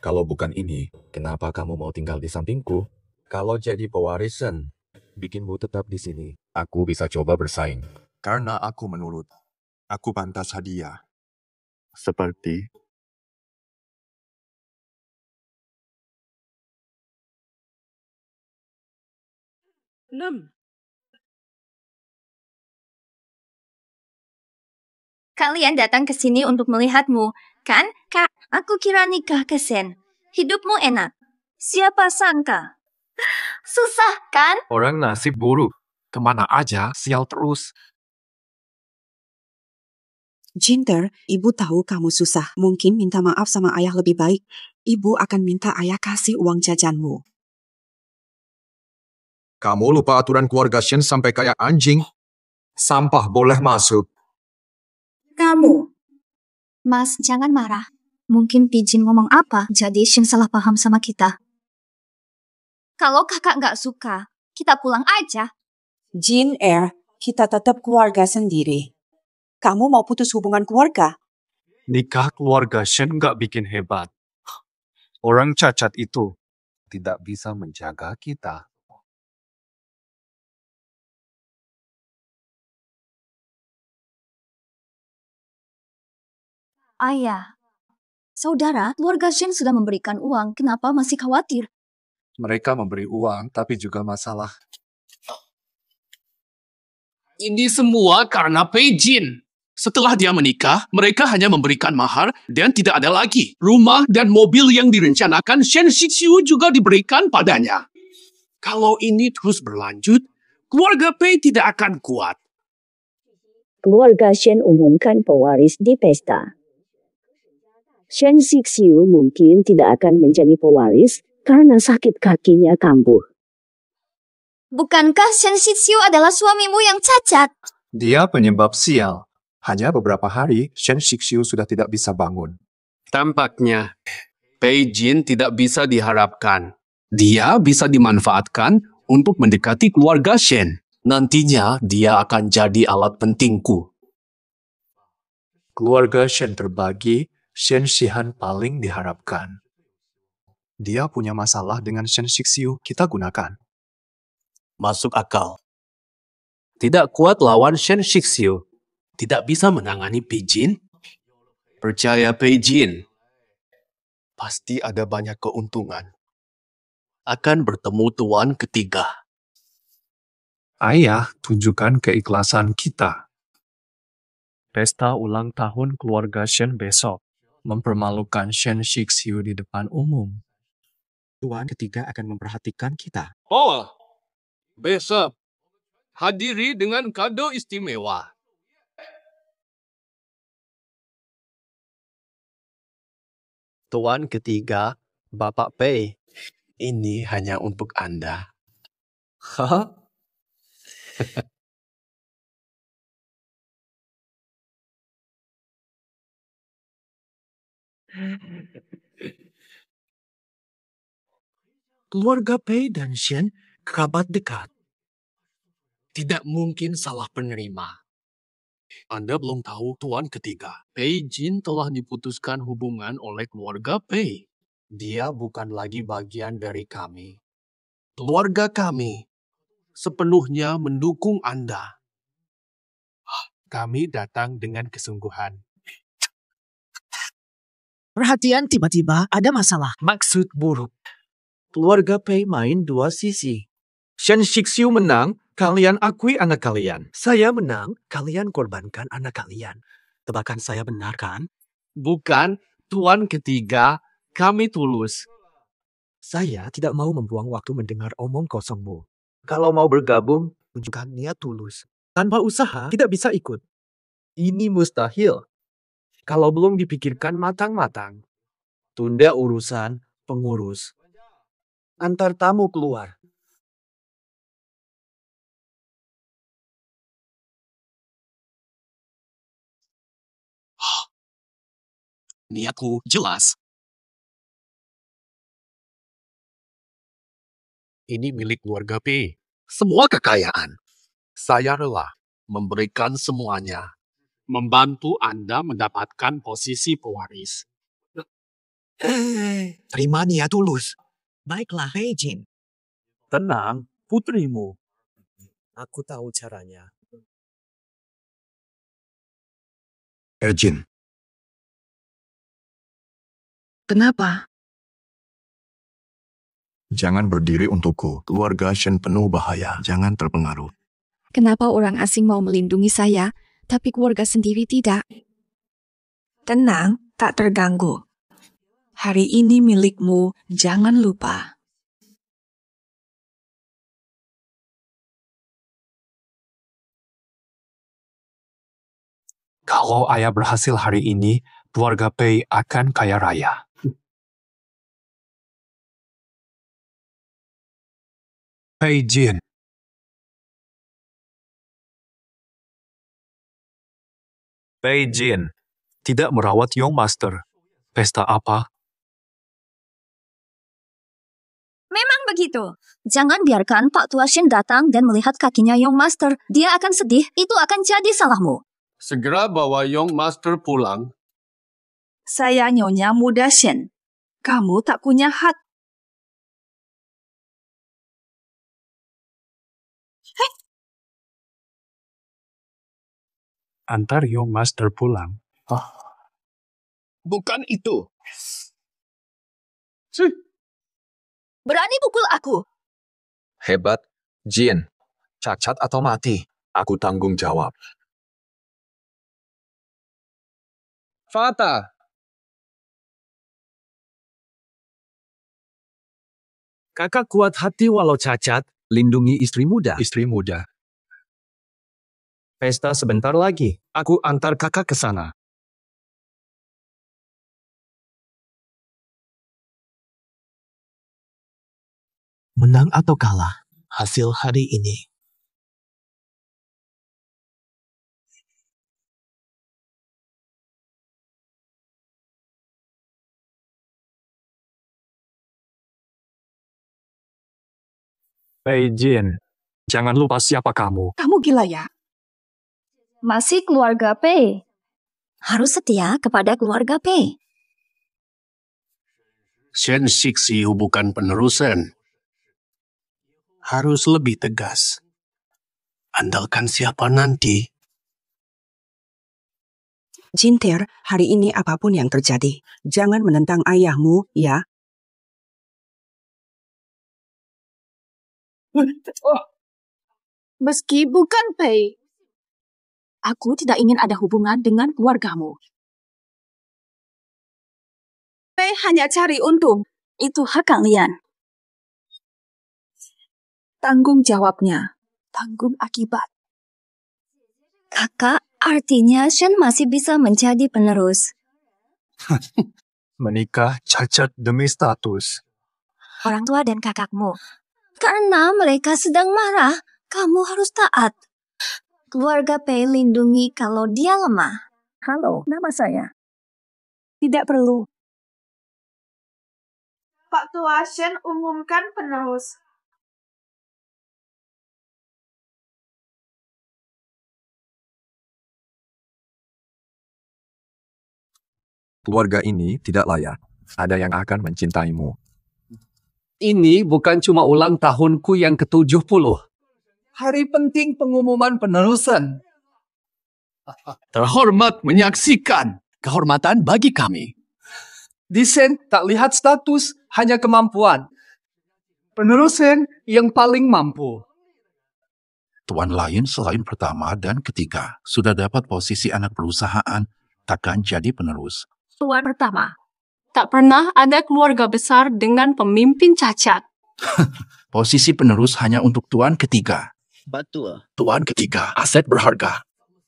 kalau bukan ini, kenapa kamu mau tinggal di sampingku? Kalau jadi pewarisan, bikinmu tetap di sini. Aku bisa coba bersaing. Karena aku menurut. Aku pantas hadiah. Seperti 6. Kalian datang ke sini untuk melihatmu, kan? Kak, aku kira nikah ke Sen. Hidupmu enak. Siapa sangka? Susah, kan? Orang nasib buruk. Kemana aja, sial terus. Jinter, ibu tahu kamu susah. Mungkin minta maaf sama ayah lebih baik. Ibu akan minta ayah kasih uang jajanmu. Kamu lupa aturan keluarga Shen sampai kayak anjing. Sampah boleh masuk. Kamu. Mas, jangan marah. Mungkin Pijin ngomong apa, jadi Shin salah paham sama kita. Kalau kakak nggak suka, kita pulang aja. Jin kita tetap keluarga sendiri. Kamu mau putus hubungan keluarga? Nikah keluarga Shen nggak bikin hebat. Orang cacat itu tidak bisa menjaga kita. Ayah. Saudara, keluarga Shin sudah memberikan uang. Kenapa masih khawatir? Mereka memberi uang, tapi juga masalah. Ini semua karena Pei Jin. Setelah dia menikah, mereka hanya memberikan mahar dan tidak ada lagi. Rumah dan mobil yang direncanakan Shen Shixiu juga diberikan padanya. Kalau ini terus berlanjut, keluarga Pei tidak akan kuat. Keluarga Shen umumkan pewaris di pesta. Shen Shixiu mungkin tidak akan menjadi pewaris karena sakit kakinya kambuh. Bukankah Shen Shixiu adalah suamimu yang cacat? Dia penyebab sial. Hanya beberapa hari, Shen Shixiu sudah tidak bisa bangun. Tampaknya, Pei Jin tidak bisa diharapkan. Dia bisa dimanfaatkan untuk mendekati keluarga Shen. Nantinya, dia akan jadi alat pentingku. keluarga Shen terbagi, Shen Shihan paling diharapkan. Dia punya masalah dengan Shen Shixiu, kita gunakan. Masuk akal. Tidak kuat lawan Shen Shixiu. Tidak bisa menangani Pei Jin. Percaya Pei Jin. Pasti ada banyak keuntungan. Akan bertemu tuan ketiga. Ayah, tunjukkan keikhlasan kita. Pesta ulang tahun keluarga Shen besok. Mempermalukan Shen Shixiu di depan umum. Tuan ketiga akan memperhatikan kita. Oh, besok hadiri dengan kado istimewa. Tuan ketiga, Bapak Pei. Ini hanya untuk Anda. Hah? Keluarga Pei dan Shen kerabat dekat. Tidak mungkin salah penerima. Anda belum tahu tuan ketiga. Pei Jin telah diputuskan hubungan oleh keluarga Pei. Dia bukan lagi bagian dari kami. Keluarga kami sepenuhnya mendukung Anda. Kami datang dengan kesungguhan. Perhatian tiba-tiba ada masalah. Maksud buruk. Keluarga Pei main dua sisi. Shen Shixiu menang, kalian akui anak kalian. Saya menang, kalian korbankan anak kalian. Tebakan saya benar kan? Bukan, tuan ketiga, kami tulus. Saya tidak mau membuang waktu mendengar omong kosongmu. Kalau mau bergabung, tunjukkan niat tulus. Tanpa usaha, tidak bisa ikut. Ini mustahil. Kalau belum dipikirkan matang-matang. Tunda urusan pengurus. Antar tamu keluar. Niatku jelas. Ini milik keluarga P. Semua kekayaan. Saya rela memberikan semuanya. membantu Anda mendapatkan posisi pewaris. Terima niat tulus. Baiklah, Pei Jin. Tenang, putrimu. Aku tahu caranya. Jin, Kenapa? jangan berdiri untukku. Keluarga Shen penuh bahaya. Jangan terpengaruh. Kenapa orang asing mau melindungi saya, tapi keluarga sendiri tidak? Tenang, tak terganggu. Hari ini milikmu, jangan lupa. Kalau ayah berhasil hari ini, keluarga Pei akan kaya raya. Pei Jin. Pei Jin. Tidak merawat Young Master. Pesta apa? Memang begitu. Jangan biarkan Pak Tua Shen datang dan melihat kakinya Young Master. Dia akan sedih, itu akan jadi salahmu. Segera bawa Young Master pulang. Saya Nyonya Muda Shen. Kamu tak punya hak. Antar Young Master pulang. Bukan itu. Berani pukul aku. Hebat, Jin. Cacat atau mati? Aku tanggung jawab. Fata. Kakak kuat hati walau cacat, lindungi istri muda. Istri muda. Pesta sebentar lagi. Aku antar kakak ke sana. Menang atau kalah, hasil hari ini. Pei Jin. Jangan lupa siapa kamu. Kamu gila ya? Masih keluarga Pei. Harus setia kepada keluarga Pei. Shen Shixiu bukan penerusan. Harus lebih tegas. Andalkan siapa nanti. Jinter, hari ini apapun yang terjadi, jangan menentang ayahmu, ya. Meski bukan Pei, aku tidak ingin ada hubungan dengan keluargamu. Pei hanya cari untung. Itu hak kalian. Tanggung jawabnya. Tanggung akibat. Kakak, artinya Shen masih bisa menjadi penerus. Menikah cacat demi status. Orang tua dan kakakmu. Karena mereka sedang marah, kamu harus taat. Keluarga Pei lindungi kalau dia lemah. Halo, nama saya. Tidak perlu. Pak Tua Shen umumkan penerus. Keluarga ini tidak layak. Ada yang akan mencintaimu. Ini bukan cuma ulang tahunku yang ke-70. Hari penting pengumuman penerusan. Terhormat menyaksikan. Kehormatan bagi kami. Di Shen tak lihat status, hanya kemampuan. Penerusan yang paling mampu. Tuan lain selain pertama dan ketiga sudah dapat posisi anak perusahaan, takkan jadi penerus. Tuan pertama. Tak pernah ada keluarga besar dengan pemimpin cacat. Posisi penerus hanya untuk tuan ketiga. Betul. Tuan ketiga, aset berharga.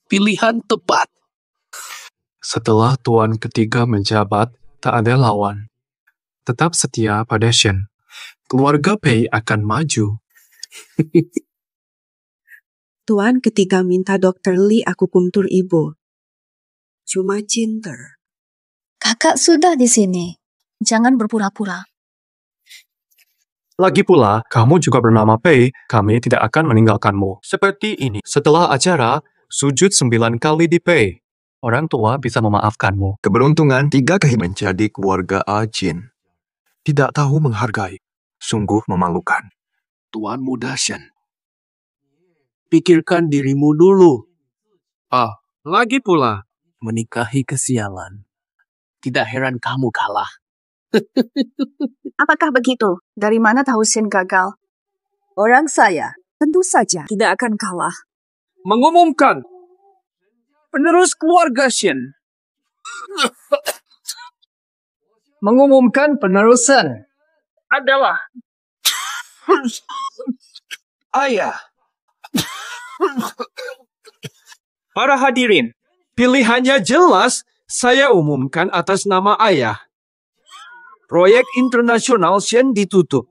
Pilihan tepat. Setelah tuan ketiga menjabat, tak ada lawan. Tetap setia pada Shen. Keluarga Pei akan maju. Tuan ketiga minta Dr. Li akupunktur ibu. Cuma Jinter. Kakak sudah di sini. Jangan berpura-pura. Lagi pula, kamu juga bernama Pei, kami tidak akan meninggalkanmu. Seperti ini. Setelah acara, sujud 9 kali di Pei. Orang tua bisa memaafkanmu. Keberuntungan 3 menjadi keluarga Ajin. Tidak tahu menghargai. Sungguh memalukan. Tuan Muda Shen. Pikirkan dirimu dulu. Lagi pula, Menikahi kesialan. Tidak heran kamu kalah. Apakah begitu? Dari mana tahu Shen gagal? Orang saya tentu saja tidak akan kalah. mengumumkan penerus keluarga Shen. Mengumumkan penerusan adalah ayah. Para hadirin, pilihannya jelas. Saya umumkan atas nama ayah. Proyek internasional Shen ditutup.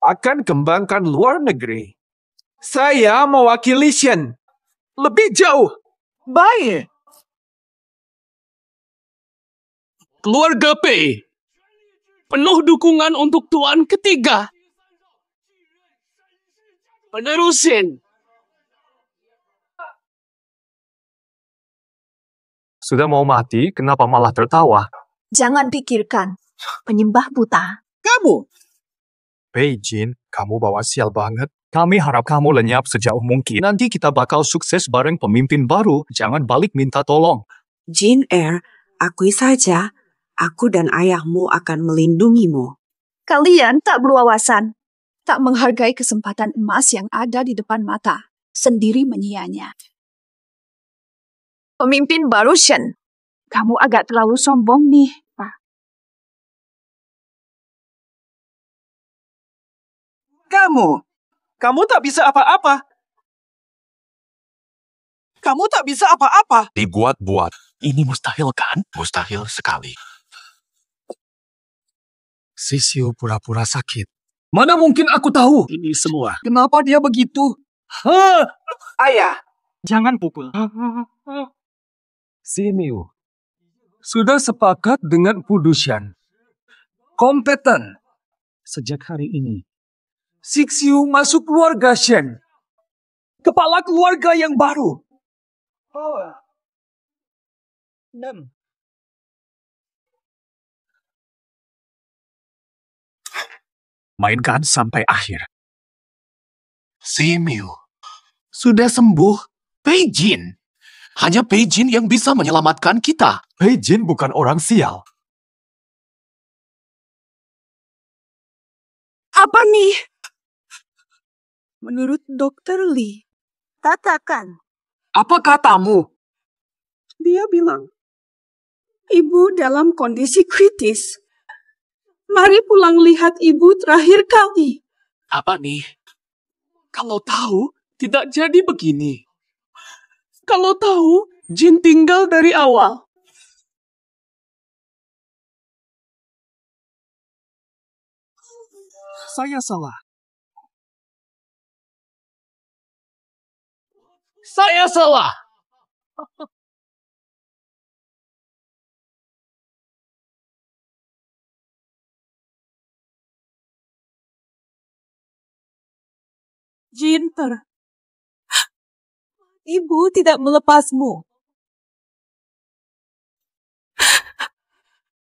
Akan kembangkan luar negeri. Saya mewakili Shen. Lebih jauh. Baik. Keluarga Pei. Penuh dukungan untuk tuan ketiga. Penerus Shen. Sudah mau mati, kenapa malah tertawa? Jangan pikirkan. Penyembah buta. Kamu. Pei Jin, kamu bawa sial banget. Kami harap kamu lenyap sejauh mungkin. Nanti kita bakal sukses bareng pemimpin baru. Jangan balik minta tolong. Jin akui saja, aku dan ayahmu akan melindungimu. Kalian tak berwawasan. Tak menghargai kesempatan emas yang ada di depan mata. Sendiri menyia-nya. Pemimpin baru Shen. Kamu agak terlalu sombong nih, Pak. Kamu tak bisa apa-apa. Kamu tak bisa apa-apa. Dibuat-buat. Ini mustahil kan? Mustahil sekali. Sisiu pura-pura sakit. Mana mungkin aku tahu Ini semua. kenapa dia begitu? Ayah, jangan pukul. Simiu sudah sepakat dengan Pudushan. Kompeten. Sejak hari ini, Sixiu masuk keluarga Shen. Kepala keluarga yang baru. Mainkan sampai akhir. Simiu. Sudah sembuh. Pei Jin. Hanya Pei Jin yang bisa menyelamatkan kita. Pei Jin bukan orang sial. Apa nih? Menurut Dr. Lee, Katakan. Apa katamu? dia bilang, ibu dalam kondisi kritis. Mari pulang lihat ibu terakhir kali. Apa nih? Kalau tahu, tidak jadi begini. Kalau tahu, Jin tinggal dari awal. Saya salah. Saya salah. Jinper, ibu tidak melepasmu.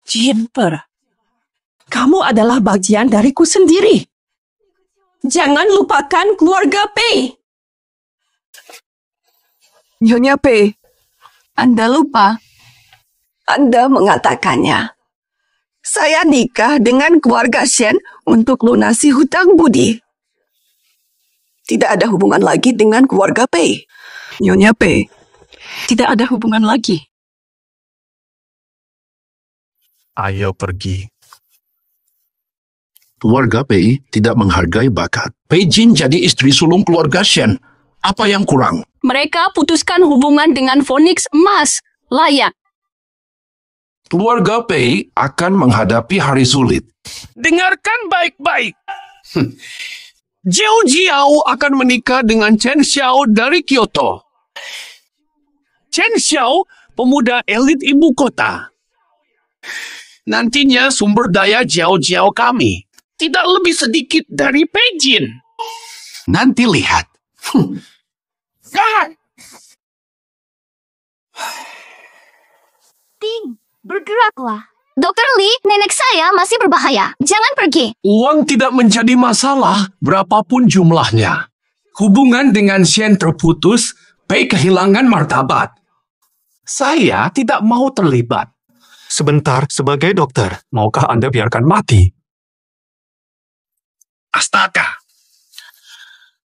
Jinper, kamu adalah bagian dariku sendiri. Jangan lupakan keluarga Pei. Nyonya Pei, Anda lupa. Anda mengatakannya. Saya nikah dengan keluarga Shen untuk lunasi hutang budi. Tidak ada hubungan lagi dengan keluarga Pei. Nyonya Pei, tidak ada hubungan lagi. Ayo pergi. Keluarga Pei tidak menghargai bakat. Pei Jin jadi istri sulung keluarga Shen. Apa yang kurang? Mereka putuskan hubungan dengan Phoenix Emas. Layak. Keluarga Pei akan menghadapi hari sulit. Dengarkan baik-baik. Jiao Jiao akan menikah dengan Chen Xiao dari Kyoto. Chen Xiao, pemuda elit ibu kota. Nantinya sumber daya Jiao Jiao kami tidak lebih sedikit dari Pei Jin. Nanti lihat. penting. Bergeraklah. Dokter Lee, nenek saya masih berbahaya. Jangan pergi. Uang tidak menjadi masalah berapapun jumlahnya. Hubungan dengan Shen terputus, Pei kehilangan martabat. Saya tidak mau terlibat. Sebentar, sebagai dokter, maukah Anda biarkan mati? Astaga.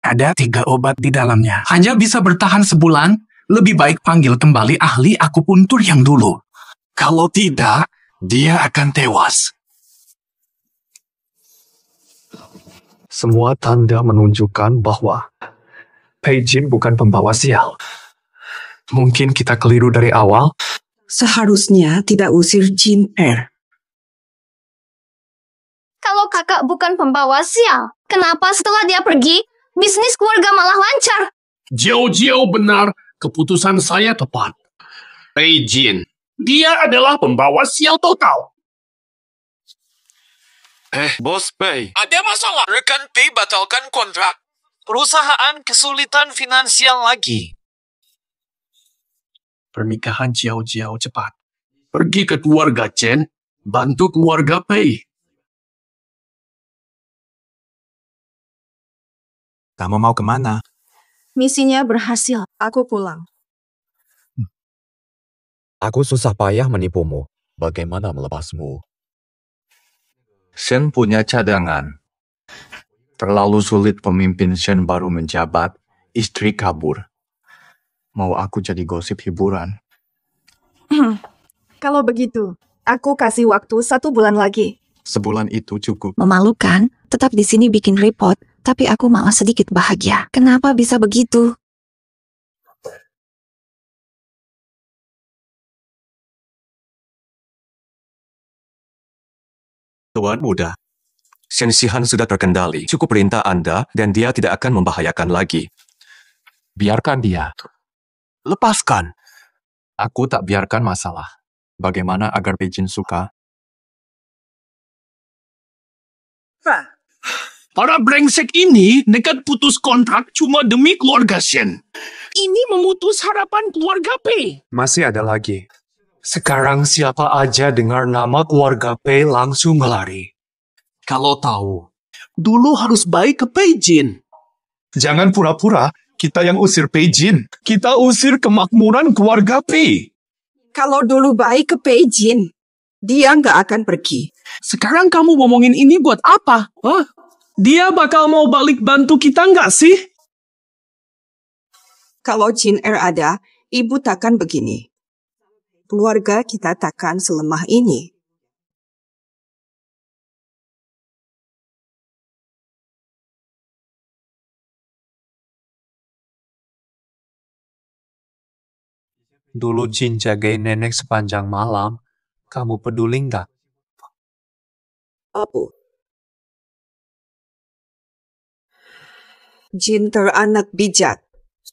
Ada 3 obat di dalamnya. Hanya bisa bertahan sebulan. Lebih baik panggil kembali ahli akupuntur yang dulu. Kalau tidak, dia akan tewas. Semua tanda menunjukkan bahwa Pei Jin bukan pembawa sial. Mungkin kita keliru dari awal. Seharusnya tidak usir Jin Kalau kakak bukan pembawa sial, kenapa setelah dia pergi, bisnis keluarga malah lancar? Jiao benar, keputusan saya tepat. Pei Jin, dia adalah pembawa sial total. Bos Pei. Ada masalah. Rekan Pei batalkan kontrak. Perusahaan kesulitan finansial lagi. Pernikahan Jiao cepat. Pergi ke keluarga Chen, bantu keluarga Pei. Kamu mau kemana? Misinya berhasil. Aku pulang. Aku susah payah menipumu. Bagaimana melepasmu? Shen punya cadangan. Terlalu sulit pemimpin Shen baru menjabat, istri kabur. Mau aku jadi gosip hiburan? Kalau begitu, aku kasih waktu 1 bulan lagi. Sebulan itu cukup. Memalukan, tetap di sini bikin repot, tapi aku malah sedikit bahagia. Kenapa bisa begitu? Tuan muda, Shen Xihan sudah terkendali. Cukup perintah Anda dan dia tidak akan membahayakan lagi. Biarkan dia. Lepaskan. Aku tak biarkan masalah. Bagaimana agar Pei Jin suka? Para brengsek ini nekat putus kontrak cuma demi keluarga Shen. Ini memutus harapan keluarga Pei. Masih ada lagi. Sekarang siapa aja dengar nama keluarga Pei langsung lari. Kalau tahu, dulu harus baik ke Pei Jin. Jangan pura-pura kita yang usir Pei Jin. Kita usir kemakmuran keluarga Pei. Kalau dulu baik ke Pei Jin, dia nggak akan pergi. Sekarang kamu ngomongin ini buat apa? Hah? Dia bakal mau balik bantu kita nggak sih? Kalau Jin ada, ibu takkan begini. Keluarga kita takkan selemah ini. Dulu Jin jagain nenek sepanjang malam. Kamu peduli nggak? Apa? Jin teranak bijak.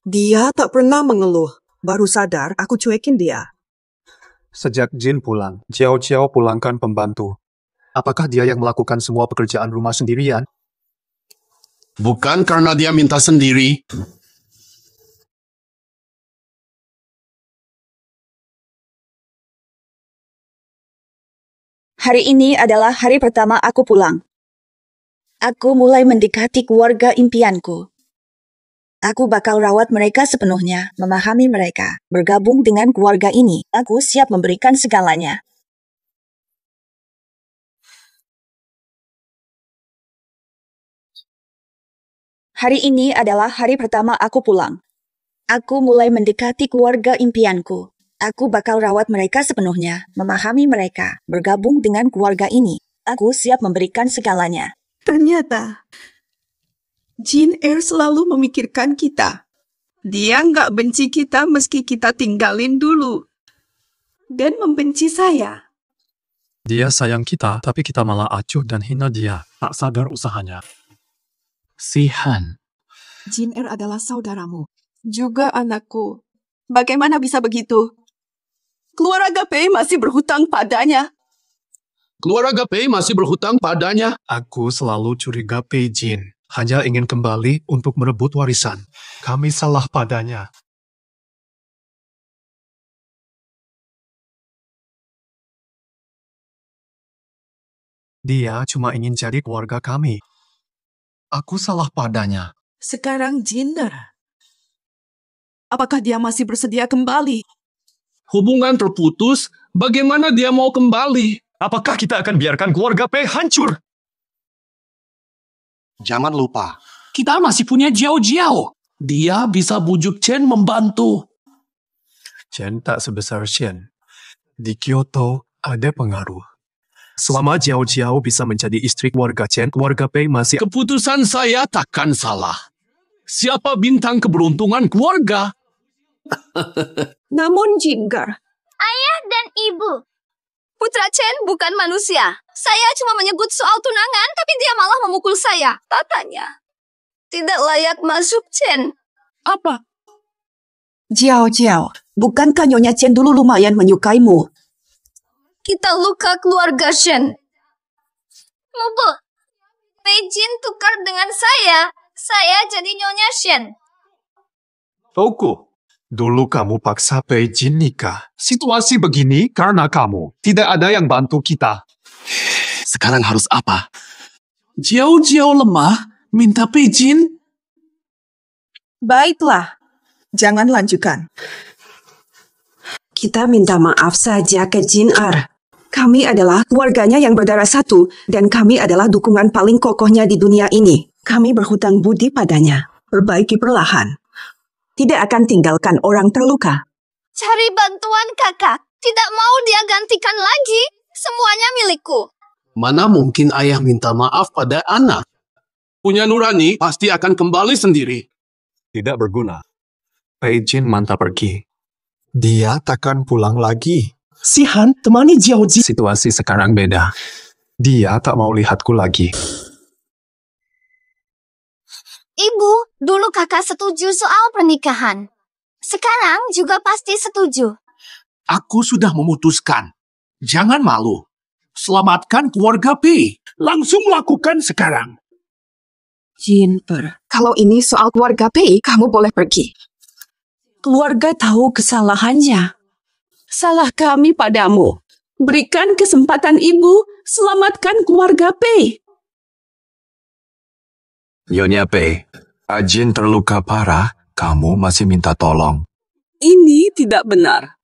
Dia tak pernah mengeluh. Baru sadar aku cuekin dia. Sejak Jin pulang, Jiao pulangkan pembantu. Apakah dia yang melakukan semua pekerjaan rumah sendirian? Bukan karena dia minta sendiri. Hari ini adalah hari pertama aku pulang. Aku mulai mendekati keluarga impianku. Aku bakal rawat mereka sepenuhnya, memahami mereka. Bergabung dengan keluarga ini, aku siap memberikan segalanya. Hari ini adalah hari pertama aku pulang. Aku mulai mendekati keluarga impianku. Aku bakal rawat mereka sepenuhnya, memahami mereka. Bergabung dengan keluarga ini, aku siap memberikan segalanya. Ternyata, Jin selalu memikirkan kita. Dia nggak benci kita meski kita tinggalin dulu. Dan membenci saya. Dia sayang kita, tapi kita malah acuh dan hina dia. Tak sadar usahanya. Sihan. Jin adalah saudaramu. Juga anakku. Bagaimana bisa begitu? Keluarga Pei masih berhutang padanya. Keluarga Pei masih berhutang padanya. Aku selalu curiga Pei Jin. Hanya ingin kembali untuk merebut warisan. Kami salah padanya. Dia cuma ingin jadi keluarga kami. Aku salah padanya. Sekarang Jinder. Apakah dia masih bersedia kembali? Hubungan terputus, bagaimana dia mau kembali? Apakah kita akan biarkan keluarga Pei hancur? Jangan lupa, Kita masih punya Jiao Jiao. Dia bisa bujuk Chen membantu. Chen tak sebesar Shen. Di Kyoto ada pengaruh. Selama Jiao Jiao bisa menjadi istri keluarga Chen, keluarga Pei masih... Keputusan saya takkan salah. Siapa bintang keberuntungan keluarga? Namun Jinder, Ayah dan ibu. Putra Chen bukan manusia. Saya cuma menyebut soal tunangan, tapi dia malah memukul saya. Tatanya tidak layak masuk, Chen. Apa? Jiao Jiao, bukankah Nyonya Chen dulu lumayan menyukaimu? Kita luka keluarga Shen. Mubu, Pei Jin tukar dengan saya. Saya jadi Nyonya Shen. Toku, dulu kamu paksa Pei Jin nikah. Situasi begini karena kamu. Tidak ada yang bantu kita. Sekarang harus apa? Jiao Jiao lemah, minta Pei Jin. baiklah. Jangan lanjutkan. Kita minta maaf saja ke Jin Er. Kami adalah keluarganya yang berdarah satu, dan kami adalah dukungan paling kokohnya di dunia ini. Kami berhutang budi padanya. Perbaiki perlahan. Tidak akan tinggalkan orang terluka. Cari bantuan kakak. Tidak mau dia gantikan lagi. Semuanya milikku. mana mungkin ayah minta maaf pada anak? Punya nurani pasti akan kembali sendiri. Tidak berguna. Pei Jin mantap pergi. Dia takkan pulang lagi. Si Han temani Jiao Ji. Situasi sekarang beda. Dia tak mau lihatku lagi. Ibu, dulu kakak setuju soal pernikahan. Sekarang juga pasti setuju. Aku sudah memutuskan. Jangan malu. Selamatkan keluarga Pei. Langsung lakukan sekarang. Jinper, kalau ini soal keluarga Pei, kamu boleh pergi. Keluarga tahu kesalahannya. Salah kami padamu. Berikan kesempatan ibu, selamatkan keluarga Pei. Nyonya Pei, Ajin terluka parah, kamu masih minta tolong. Ini tidak benar.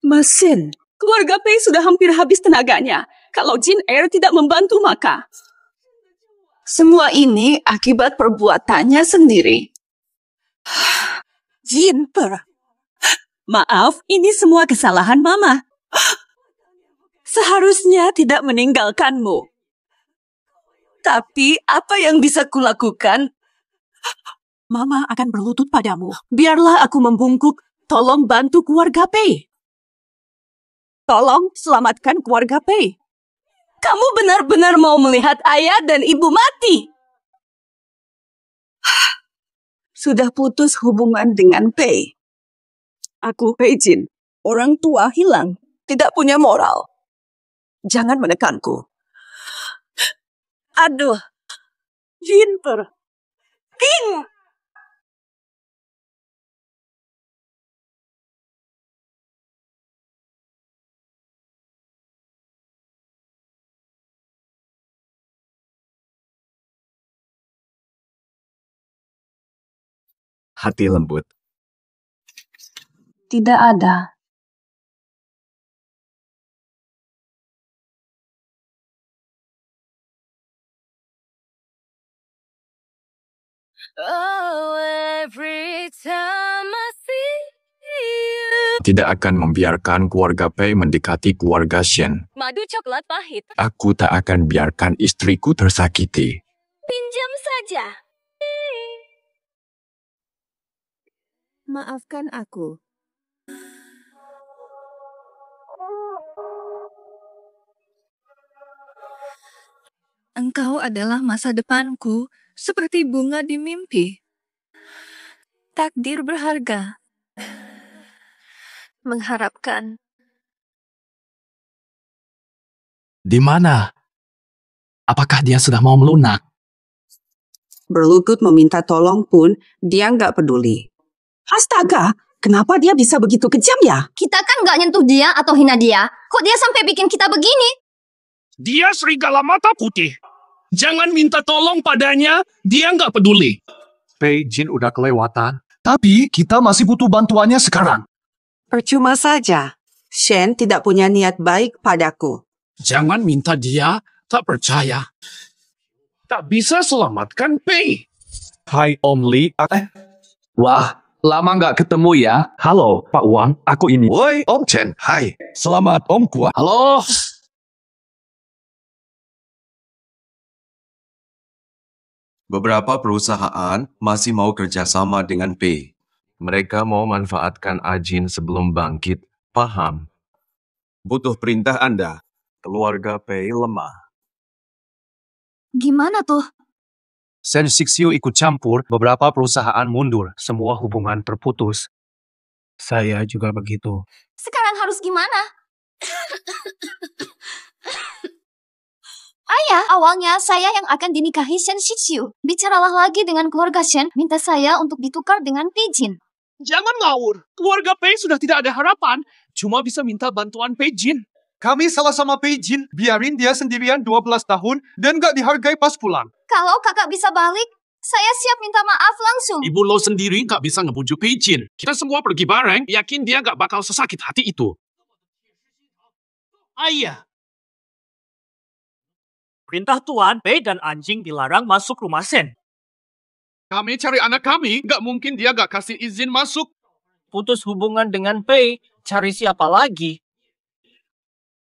Mesin, keluarga Pei sudah hampir habis tenaganya. Kalau Jin Er tidak membantu maka. Semua ini akibat perbuatannya sendiri. Jinper, maaf, ini semua kesalahan Mama. Seharusnya tidak meninggalkanmu. Tapi apa yang bisa kulakukan? Mama akan berlutut padamu. Biarlah aku membungkuk. Tolong bantu keluarga Pei. Tolong selamatkan keluarga Pei. Kamu benar-benar mau melihat ayah dan ibu mati. Sudah putus hubungan dengan Pei. Aku Pei Jin. Orang tua hilang. Tidak punya moral. Jangan menekanku. Aduh. Jinper. King. Hati lembut. Tidak ada. Tidak akan membiarkan keluarga Pei mendekati keluarga Shen. Madu coklat pahit. Aku tak akan biarkan istriku tersakiti. Pinjam saja. Maafkan aku. Engkau adalah masa depanku, seperti bunga di mimpi. Takdir berharga. Mengharapkan. Di mana? Apakah dia sudah mau melunak? Berlutut meminta tolong pun, dia nggak peduli. Astaga, kenapa dia bisa begitu kejam ya? Kita kan nggak nyentuh dia atau hina dia. Kok dia sampai bikin kita begini? Dia serigala mata putih. Jangan minta tolong padanya, dia nggak peduli. Pei, Jin udah kelewatan. Tapi kita masih butuh bantuannya sekarang. Percuma saja. Shen tidak punya niat baik padaku. Jangan minta dia tak percaya. Tak bisa selamatkan Pei. Hai Om Lee. Wah, lama nggak ketemu ya. Halo, Pak Wang, aku ini. Woi, Om Chen. Hai. Selamat Om Kuat. Halo. Beberapa perusahaan masih mau kerjasama dengan Pei. Mereka mau manfaatkan Ajin sebelum bangkit. Paham? Butuh perintah Anda. Keluarga Pei lemah. Gimana tuh? Shen Xixiu ikut campur, beberapa perusahaan mundur, semua hubungan terputus. Saya juga begitu. Sekarang harus gimana? Ayah, awalnya saya yang akan dinikahi Shen Xixiu. Bicaralah lagi dengan keluarga Shen, minta saya untuk ditukar dengan Pei Jin. Jangan ngawur. Keluarga Pei sudah tidak ada harapan. Cuma bisa minta bantuan Pei Jin. Kami salah sama Pei Jin, biarin dia sendirian 12 tahun dan gak dihargai pas pulang. Kalau kakak bisa balik, saya siap minta maaf langsung. Ibu lo sendiri nggak bisa ngebujuk Pei Jin. Kita semua pergi bareng, yakin dia nggak bakal sesakit hati itu. Ayah. Perintah Tuan, Pei dan anjing dilarang masuk rumah Shen. Kami cari anak kami, nggak mungkin dia nggak kasih izin masuk. Putus hubungan dengan Pei, cari siapa lagi?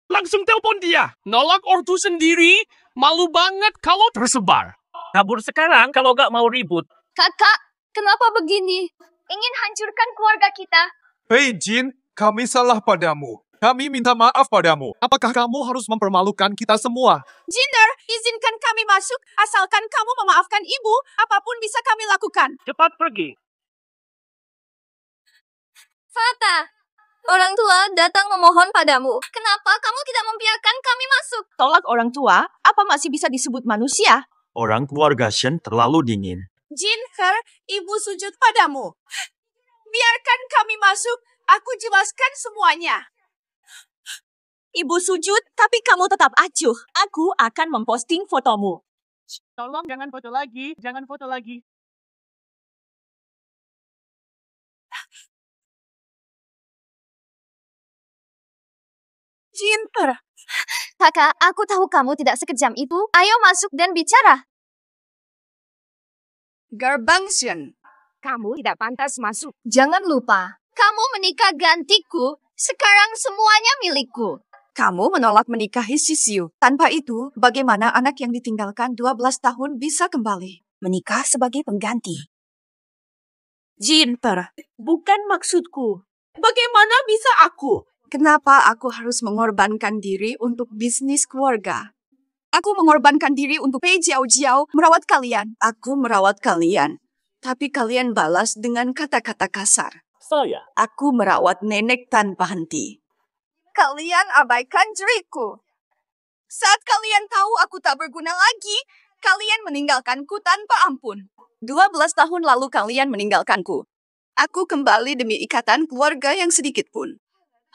Langsung telepon dia. Nolak ortu sendiri, malu banget kalau tersebar. Kabur sekarang kalau nggak mau ribut. Kakak, kenapa begini? Ingin hancurkan keluarga kita. Pei Jin, kami salah padamu. Kami minta maaf padamu. Apakah kamu harus mempermalukan kita semua? Jinder, izinkan kami masuk, asalkan kamu memaafkan ibu, apapun bisa kami lakukan. Cepat pergi. Fata, orang tua datang memohon padamu. Kenapa kamu tidak membiarkan kami masuk? Tolak orang tua, apa masih bisa disebut manusia? Orang keluarga Shen terlalu dingin. Jinher, ibu sujud padamu. Biarkan kami masuk, aku jelaskan semuanya. Ibu sujud, tapi kamu tetap acuh. Aku akan memposting fotomu. Tolong jangan foto lagi, jangan foto lagi. Jinher. Kakak, aku tahu kamu tidak sekejam itu. Ayo masuk dan bicara. Gerbang Shen. Kamu tidak pantas masuk. Jangan lupa, kamu menikah gantiku. Sekarang semuanya milikku. Kamu menolak menikahi Xixiu. Tanpa itu, bagaimana anak yang ditinggalkan 12 tahun bisa kembali? Menikah sebagai pengganti. Jinper, bukan maksudku. Bagaimana bisa aku? Kenapa aku harus mengorbankan diri untuk bisnis keluarga? Aku mengorbankan diri untuk Pei Jiao merawat kalian. Aku merawat kalian. Tapi kalian balas dengan kata-kata kasar. Saya. Aku merawat nenek tanpa henti. Kalian abaikan diriku. Saat kalian tahu aku tak berguna lagi, kalian meninggalkanku tanpa ampun. 12 tahun lalu kalian meninggalkanku. Aku kembali demi ikatan keluarga yang sedikit pun.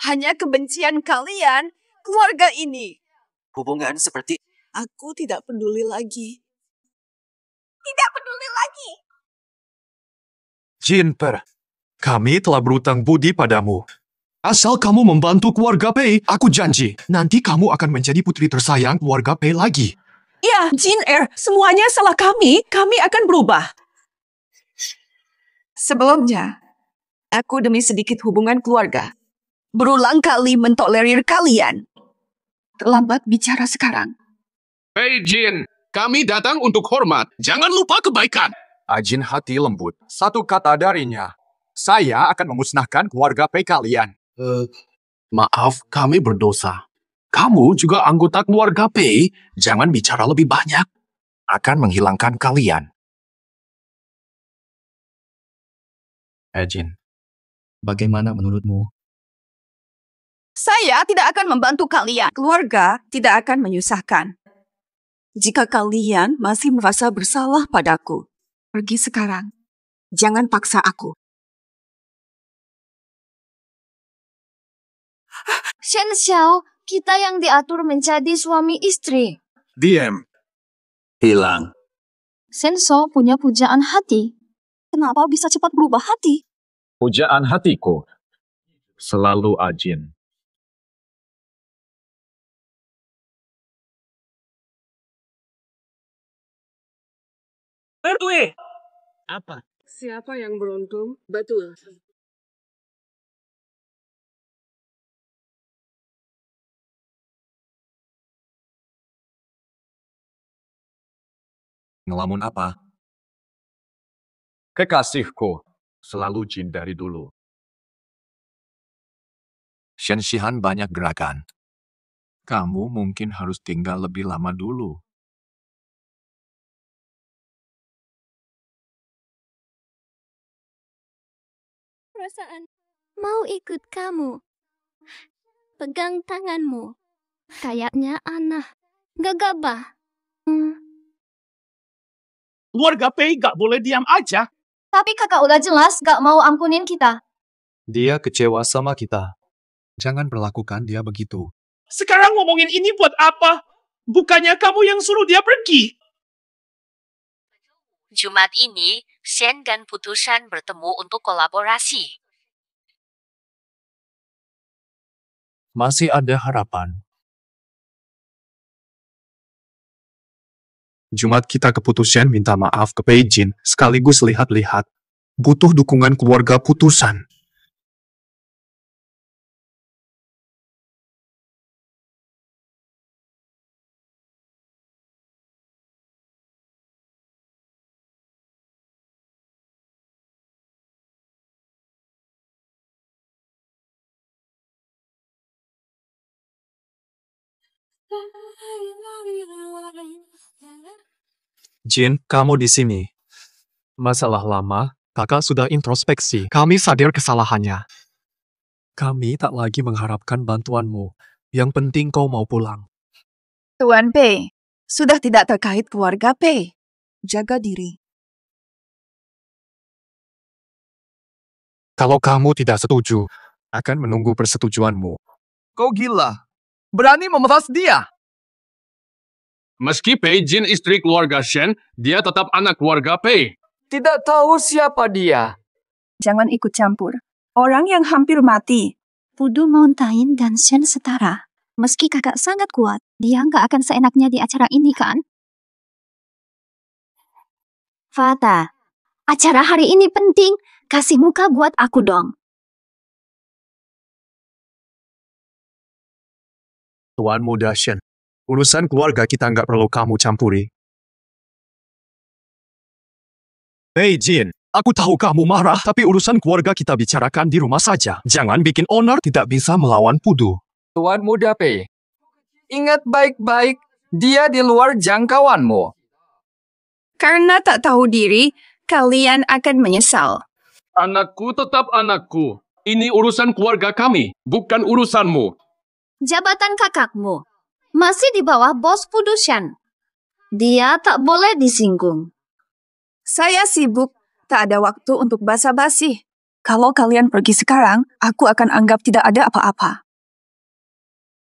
Hanya kebencian kalian, keluarga ini. Hubungan seperti... Aku tidak peduli lagi. Tidak peduli lagi. Jinper, kami telah berutang budi padamu. Asal kamu membantu keluarga Pei, aku janji, nanti kamu akan menjadi putri tersayang keluarga Pei lagi. Ya, Jin semuanya salah kami. Kami akan berubah. Sebelumnya, aku demi sedikit hubungan keluarga, berulang kali mentolerir kalian. Terlambat bicara sekarang. Pei Jin, kami datang untuk hormat. Jangan lupa kebaikan. Ajin hati lembut. Satu kata darinya. Saya akan memusnahkan keluarga Pei kalian. Maaf, kami berdosa. Kamu juga anggota keluarga Pei, jangan bicara lebih banyak. Akan menghilangkan kalian. Ajin, bagaimana menurutmu? Saya tidak akan membantu kalian. Keluarga tidak akan menyusahkan. Jika kalian masih merasa bersalah padaku, pergi sekarang. Jangan paksa aku. Shen Xiao, Kita yang diatur menjadi suami istri. Diam. Hilang. Senso punya pujaan hati. Kenapa bisa cepat berubah hati? Pujaan hatiku selalu Ajin. Berdua. Apa? Siapa yang beruntung? Betul. Ngelamun apa? Kekasihku selalu Jin dari dulu. Shen Shihan banyak gerakan. Kamu mungkin harus tinggal lebih lama dulu. Perasaan mau ikut kamu. Pegang tanganmu. Kayaknya Ana. Gegabah. Keluarga Pei gak boleh diam aja. Tapi kakak udah jelas gak mau ampunin kita. Dia kecewa sama kita. Jangan perlakukan dia begitu. Sekarang ngomongin ini buat apa? Bukannya kamu yang suruh dia pergi. Jumat ini, Shen dan Putusan bertemu untuk kolaborasi. Masih ada harapan. Jumat kita ke Putusan minta maaf ke Pei Jin sekaligus lihat-lihat. Butuh dukungan keluarga Putusan. Jin, kamu di sini. Masalah lama, kakak sudah introspeksi. Kami sadar kesalahannya. Kami tak lagi mengharapkan bantuanmu. Yang penting kau mau pulang. Tuan Pei, sudah tidak terkait keluarga Pei. Jaga diri. Kalau kamu tidak setuju, akan menunggu persetujuanmu. Kau gila. Berani memeras dia. Meski Pei Jin istri keluarga Shen, dia tetap anak keluarga Pei. Tidak tahu siapa dia. Jangan ikut campur. Orang yang hampir mati. Pudu Mountain dan Shen setara. Meski kakak sangat kuat, dia nggak akan seenaknya di acara ini kan? Fata, acara hari ini penting. Kasih muka buat aku dong. Tuan muda Shen, urusan keluarga kita nggak perlu kamu campuri. Pei Jin, aku tahu kamu marah, tapi urusan keluarga kita bicarakan di rumah saja. Jangan bikin owner tidak bisa melawan Pudu. Tuan muda Pei, ingat baik-baik, dia di luar jangkauanmu. Karena tak tahu diri, kalian akan menyesal. Anakku tetap anakku. Ini urusan keluarga kami, bukan urusanmu. Jabatan kakakmu masih di bawah bos Pudusan. Dia tak boleh disinggung. Saya sibuk, tak ada waktu untuk basa-basi. Kalau kalian pergi sekarang, aku akan anggap tidak ada apa-apa.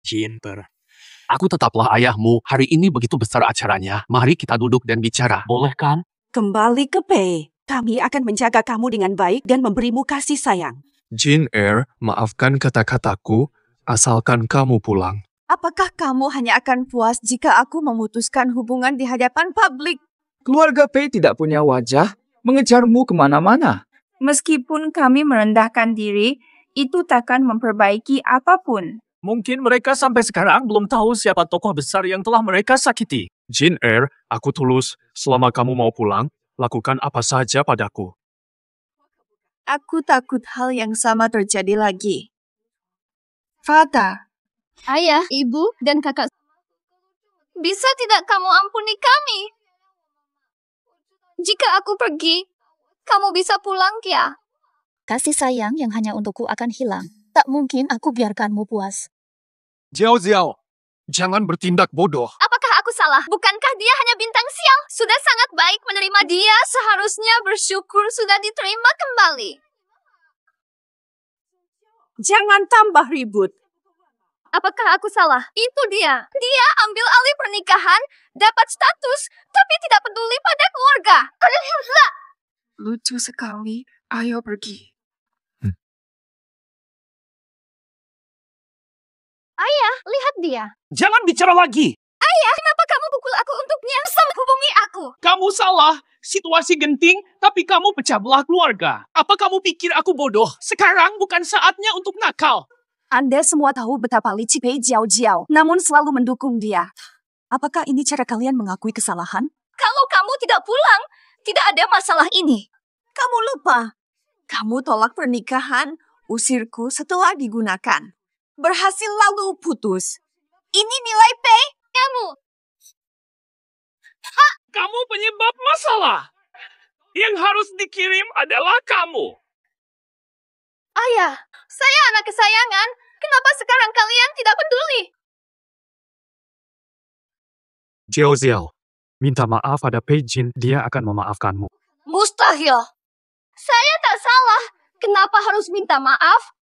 Jinper, aku tetaplah ayahmu. Hari ini begitu besar acaranya. Mari kita duduk dan bicara. Boleh kan? Kembali ke Pei. Kami akan menjaga kamu dengan baik dan memberimu kasih sayang. Jin Er, maafkan kata-kataku, asalkan kamu pulang. Apakah kamu hanya akan puas jika aku memutuskan hubungan di hadapan publik? Keluarga Pei tidak punya wajah, mengejarmu kemana-mana. Meskipun kami merendahkan diri, itu takkan memperbaiki apapun. Mungkin mereka sampai sekarang belum tahu siapa tokoh besar yang telah mereka sakiti. Jin Er, aku tulus. Selama kamu mau pulang, lakukan apa saja padaku. Aku takut hal yang sama terjadi lagi. Fata. Ayah, ibu, dan kakak. Bisa tidak kamu ampuni kami? Jika aku pergi, kamu bisa pulang, Kia. Kasih sayang yang hanya untukku akan hilang. Tak mungkin aku biarkanmu puas. Jiao Jiao, jangan bertindak bodoh. Apakah aku salah? Bukankah dia hanya bintang sial? Sudah sangat baik menerima dia, seharusnya bersyukur sudah diterima kembali. Jangan tambah ribut. Apakah aku salah? Itu dia. Dia ambil alih pernikahan, dapat status, tapi tidak peduli pada keluarga. Lucu sekali. Ayo pergi. Ayah, lihat dia. Jangan bicara lagi. Ayah, kenapa kamu pukul aku untuknya? Hubungi aku. Kamu salah. Situasi genting, tapi kamu pecah belah keluarga. Apa kamu pikir aku bodoh? Sekarang bukan saatnya untuk nakal. Anda semua tahu betapa licik Pei Jiao, namun selalu mendukung dia. Apakah ini cara kalian mengakui kesalahan? Kalau kamu tidak pulang, tidak ada masalah ini. Kamu lupa. Kamu tolak pernikahan, usirku setelah digunakan. Berhasil lalu putus. Ini nilai Pei. Kamu penyebab masalah. Yang harus dikirim adalah kamu. Ayah, saya anak kesayangan. Kenapa sekarang kalian tidak peduli? Jiao Xiao, minta maaf pada Pei Jin, dia akan memaafkanmu. Mustahil. Saya tak salah. Kenapa harus minta maaf?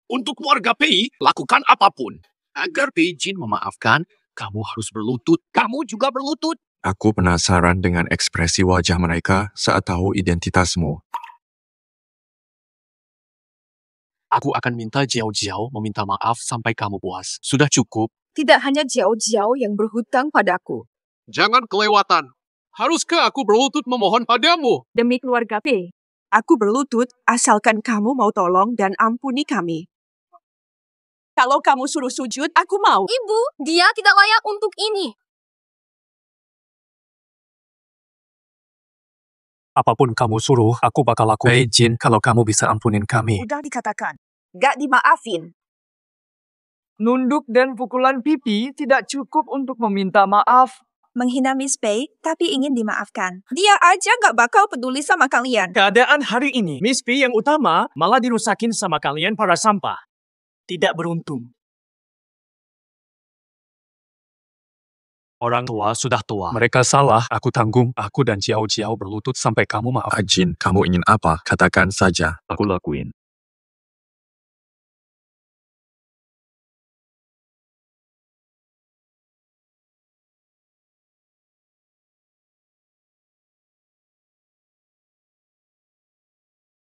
Untuk keluarga Pei, lakukan apapun. Agar Pei Jin memaafkan, kamu harus berlutut. Kamu juga berlutut. Aku penasaran dengan ekspresi wajah mereka saat tahu identitasmu. Aku akan minta Jiao Jiao meminta maaf sampai kamu puas. Sudah cukup. Tidak hanya Jiao yang berhutang padaku. Jangan kelewatan. Haruskah aku berlutut memohon padamu? Demi keluarga P, aku berlutut asalkan kamu mau tolong dan ampuni kami. Kalau kamu suruh sujud, aku mau. Ibu, dia tidak layak untuk ini. Apapun kamu suruh, aku bakal lakuin. Pei Jin, kalau kamu bisa ampunin kami. Udah dikatakan. Gak dimaafin. Nunduk dan pukulan pipi tidak cukup untuk meminta maaf. Menghina Miss Pei, tapi ingin dimaafkan. Dia aja gak bakal peduli sama kalian. Keadaan hari ini, Miss P yang utama malah dirusakin sama kalian para sampah. Tidak beruntung. Orang tua sudah tua. Mereka salah, aku tanggung. Aku dan Jiao Jiao berlutut sampai kamu maaf. Jin, kamu ingin apa? Katakan saja. Aku lakuin.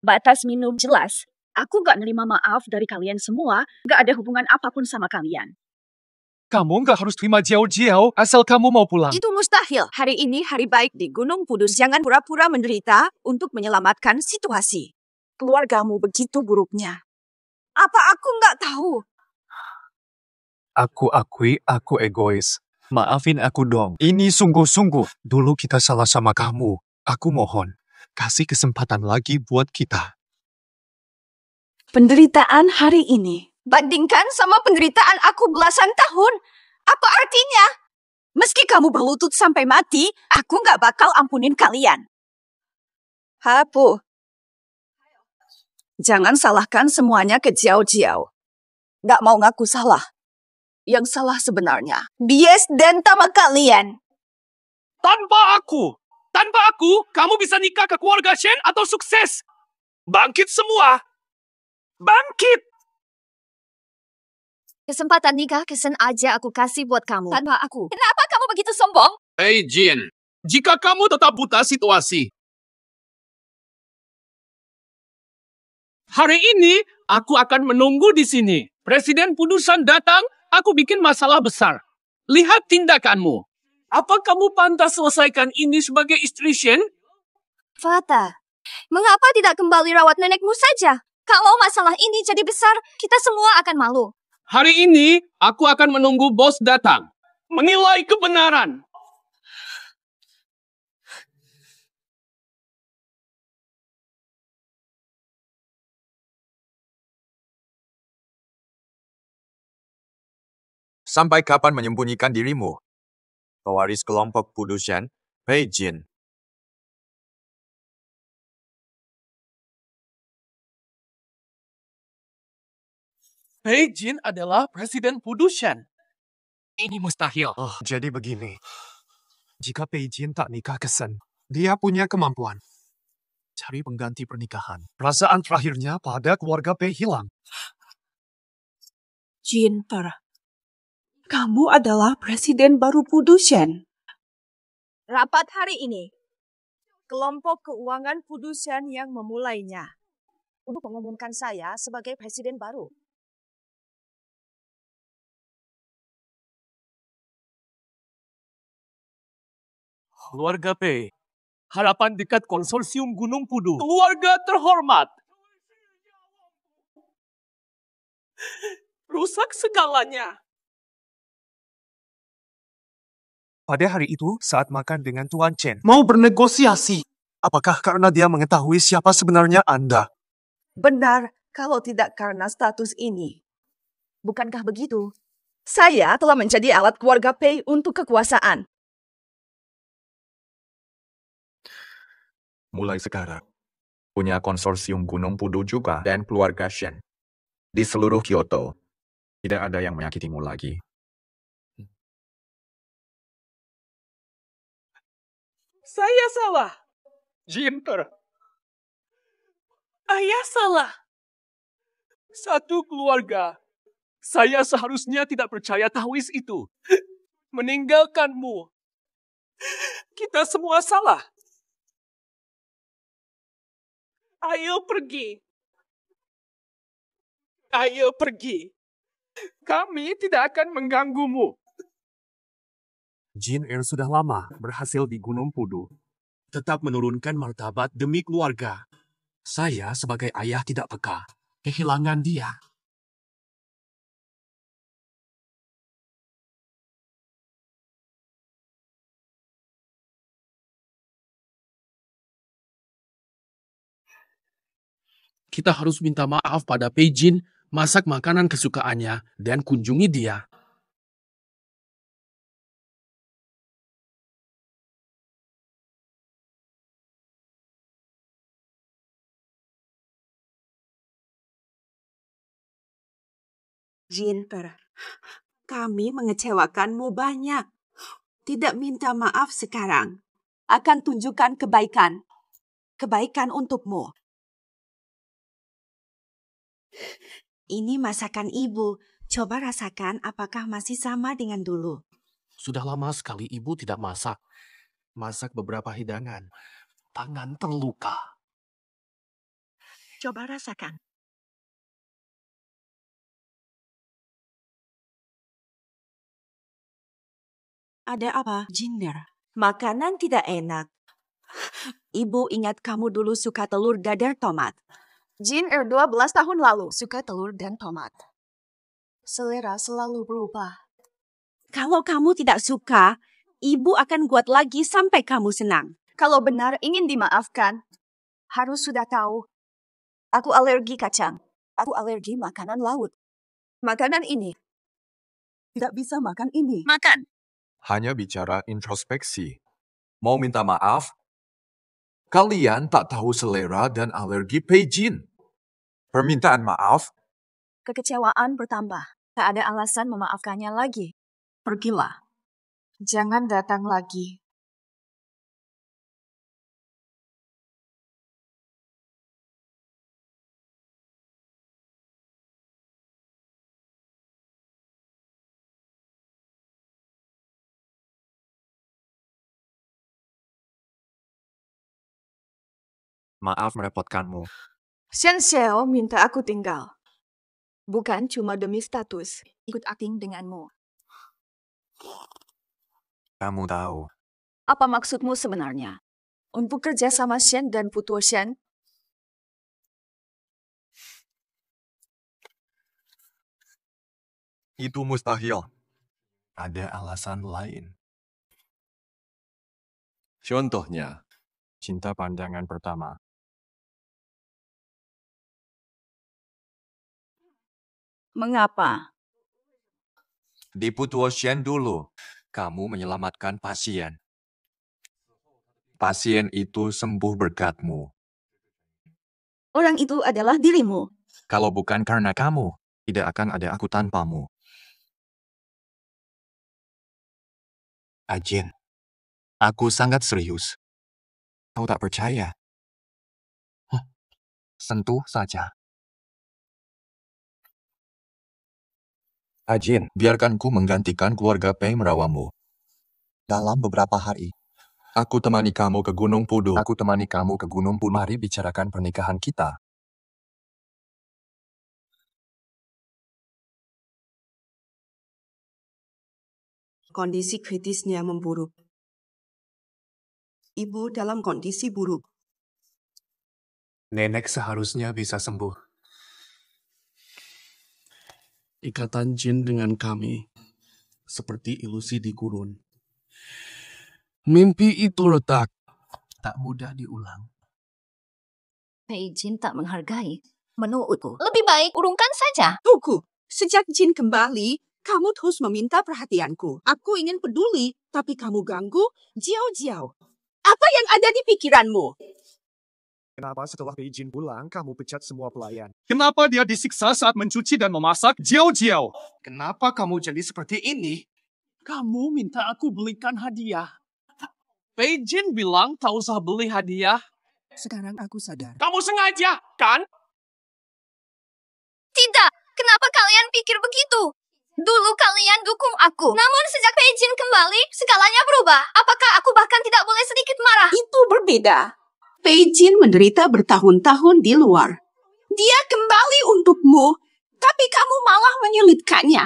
Batas minum jelas. Aku gak nerima maaf dari kalian semua. Gak ada hubungan apapun sama kalian. Kamu nggak harus terima Jiao Jiao asal kamu mau pulang. Itu mustahil. Hari ini hari baik di Gunung Pudus. Jangan pura-pura menderita untuk menyelamatkan situasi. Keluargamu begitu buruknya. Apa aku nggak tahu? Aku akui aku egois. Maafin aku dong. Ini sungguh-sungguh. Dulu kita salah sama kamu. Aku mohon, kasih kesempatan lagi buat kita. Penderitaan hari ini. Bandingkan sama penderitaan aku belasan tahun. Apa artinya? Meski kamu berlutut sampai mati, aku nggak bakal ampunin kalian. Hapu. Jangan salahkan semuanya ke Jiao Jiao. Nggak mau ngaku salah. Yang salah sebenarnya. Bias dan sama kalian. Tanpa aku, kamu bisa nikah ke keluarga Shen atau sukses. Bangkit semua. Bangkit. Kesempatan nikah kesen aja aku kasih buat kamu. Tanpa aku. Kenapa kamu begitu sombong? Pei Jin, jika kamu tetap buta situasi. Hari ini, aku akan menunggu di sini. Presiden Pudusan datang, aku bikin masalah besar. Lihat tindakanmu. Apa kamu pantas selesaikan ini sebagai istri Shen? Fata, mengapa tidak kembali rawat nenekmu saja? Kalau masalah ini jadi besar, kita semua akan malu. Hari ini, aku akan menunggu bos datang. Menilai kebenaran. Sampai kapan menyembunyikan dirimu? Pewaris kelompok Pudushan, Pei Jin. Pei Jin adalah Presiden Pudushan. Ini mustahil. Jadi begini. Jika Pei Jin tak nikah ke Shen, dia punya kemampuan cari pengganti pernikahan. Perasaan terakhirnya pada keluarga Pei hilang. Jinper, kamu adalah presiden baru Pudushen. Rapat hari ini, kelompok keuangan Pudushen yang memulainya untuk mengumumkan saya sebagai presiden baru. Keluarga P. Harapan dekat konsorsium Gunung Pudu. Keluarga terhormat. Rusak segalanya. Pada hari itu, saat makan dengan Tuan Chen, mau bernegosiasi. Apakah karena dia mengetahui siapa sebenarnya Anda? Benar, kalau tidak karena status ini. Bukankah begitu? Saya telah menjadi alat keluarga Pei untuk kekuasaan. Mulai sekarang, punya konsorsium Gunung Pudu juga dan keluarga Shen. Di seluruh Kyoto, tidak ada yang menyakitimu lagi. Saya salah. Jinper. Ayah salah. Satu keluarga. Saya seharusnya tidak percaya Taois itu. Meninggalkanmu. Kita semua salah. Ayo pergi. Ayo pergi. Kami tidak akan mengganggumu. Jin Er sudah lama berhasil di Gunung Pudu. Tetap menurunkan martabat demi keluarga. Saya sebagai ayah tidak peka. Kehilangan dia. Kita harus minta maaf pada Pei Jin, masak makanan kesukaannya, dan kunjungi dia. Jinper, kami mengecewakanmu banyak. Tidak minta maaf sekarang. Akan tunjukkan kebaikan. Kebaikan untukmu. Ini masakan ibu. Coba rasakan apakah masih sama dengan dulu. Sudah lama sekali ibu tidak masak. Masak beberapa hidangan. Tangan terluka. Coba rasakan. Ada apa, Jinner? Makanan tidak enak. Ibu ingat kamu dulu suka telur dadar tomat. Jin 12 tahun lalu suka telur dan tomat. Selera selalu berubah. Kalau kamu tidak suka, ibu akan buat lagi sampai kamu senang. Kalau benar ingin dimaafkan, harus sudah tahu. Aku alergi kacang. Aku alergi makanan laut. Makanan ini. Tidak bisa makan ini. Makan. Hanya bicara introspeksi. Mau minta maaf? Kalian tak tahu selera dan alergi Pei Jin. Permintaan maaf? Kekecewaan bertambah. Tak ada alasan memaafkannya lagi. Pergilah. Jangan datang lagi. Maaf merepotkanmu. Shen Xiao minta aku tinggal. Bukan cuma demi status, ikut akting denganmu. Kamu tahu. Apa maksudmu sebenarnya? Untuk kerja sama Shen dan Putu Shen? Itu mustahil. Ada alasan lain. Contohnya, cinta pandangan pertama. Mengapa? Di Putu Shen dulu, kamu menyelamatkan pasien. Pasien itu sembuh berkatmu. Orang itu adalah dirimu. Kalau bukan karena kamu, tidak akan ada aku tanpamu. Ajin, aku sangat serius. Kau tak percaya? Sentuh saja. Ajin, biarkan ku menggantikan keluarga Pei merawamu. Dalam beberapa hari, aku temani kamu ke Gunung Pudu. Mari bicarakan pernikahan kita. Kondisi kritisnya memburuk. Ibu dalam kondisi buruk. Nenek seharusnya bisa sembuh. Ikatan jin dengan kami seperti ilusi di gurun. Mimpi itu retak, tak mudah diulang. Pei Jin tak menghargai. Menurutku, lebih baik urungkan saja. Tunggu, sejak Jin kembali, kamu terus meminta perhatianku. Aku ingin peduli, tapi kamu ganggu, jauh-jauh. Apa yang ada di pikiranmu? Kenapa setelah Beijing pulang, kamu pecat semua pelayan? Kenapa dia disiksa saat mencuci dan memasak jauh-jauh? Kenapa kamu jadi seperti ini? Kamu minta aku belikan hadiah. Beijing bilang tak usah beli hadiah. Sekarang aku sadar. Kamu sengaja, kan? Tidak, kenapa kalian pikir begitu? Dulu kalian dukung aku. Namun sejak Beijing kembali, segalanya berubah. Apakah aku bahkan tidak boleh sedikit marah? Itu berbeda. Pei Jin menderita bertahun-tahun di luar. Dia kembali untukmu, tapi kamu malah menyulitkannya.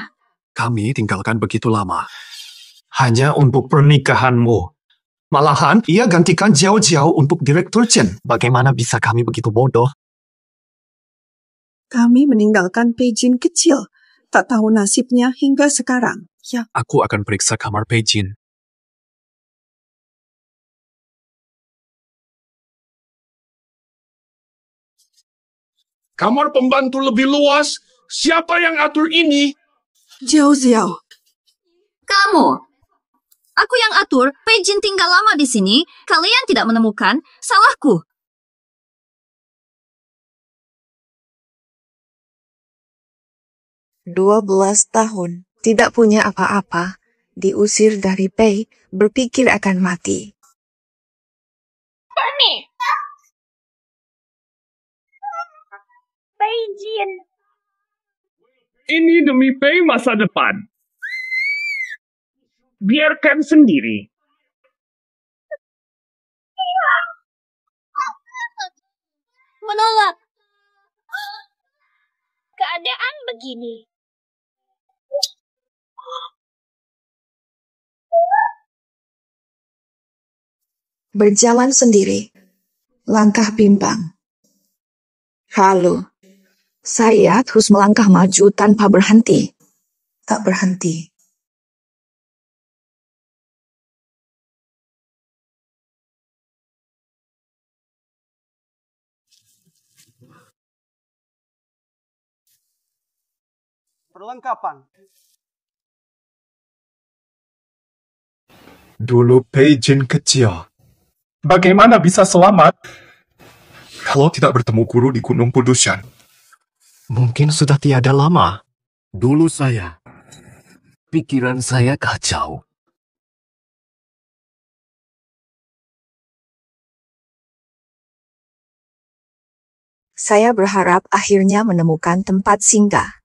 Kami tinggalkan begitu lama. Hanya untuk pernikahanmu. Malahan, ia gantikan jauh-jauh untuk Direktur Chen. Bagaimana bisa kami begitu bodoh? Kami meninggalkan Pei Jin kecil. Tak tahu nasibnya hingga sekarang. Ya, Aku akan periksa kamar Beijing. Kamar pembantu lebih luas. Siapa yang atur ini? jauh-jauh. Kamu. Aku yang atur. Beijing tinggal lama di sini. Kalian tidak menemukan. Salahku. "12 tahun, tidak punya apa-apa, diusir dari Pei, berpikir akan mati. Bernie! Beijing! Ini demi Pei masa depan. Biarkan sendiri. Menolak. Keadaan begini. Berjalan sendiri, langkah bimbang. Lalu, saya terus melangkah maju tanpa berhenti. Tak berhenti. Perlengkapan. Dulu Beijing kecil. Bagaimana bisa selamat? Kalau tidak bertemu guru di Gunung Pudushan. Mungkin sudah tiada lama. Dulu saya. Pikiran saya kacau. Saya berharap akhirnya menemukan tempat singgah.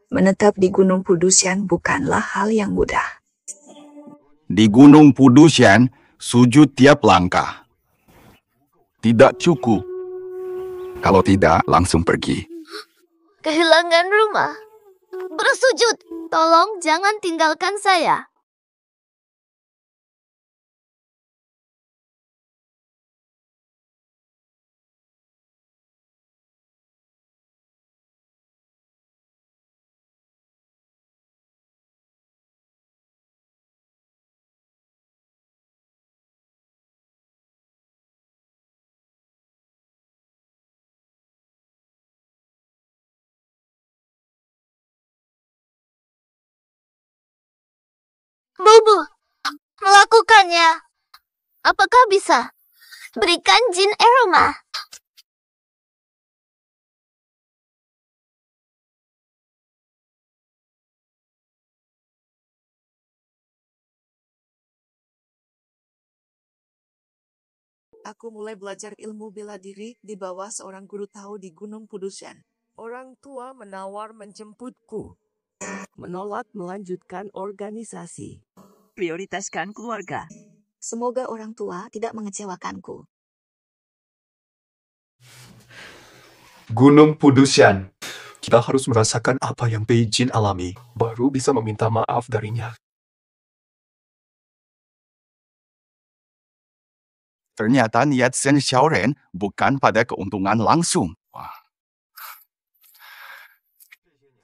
Menetap di Gunung Pudushan bukanlah hal yang mudah. Di Gunung Pudushan, sujud tiap langkah. Tidak cukup. Kalau tidak, langsung pergi. Kehilangan rumah. Bersujud. Tolong jangan tinggalkan saya. Bubu, melakukannya. Apakah bisa? Berikan jin aroma. Aku mulai belajar ilmu bela diri di bawah seorang guru tahu di Gunung Pudushan. Orang tua menawar menjemputku. Menolak melanjutkan organisasi. Prioritaskan keluarga. Semoga orang tua tidak mengecewakanku. Gunung Pudusian. Kita harus merasakan apa yang Pei Jin alami, baru bisa meminta maaf darinya. Ternyata niat Shen Xiaoren bukan pada keuntungan langsung.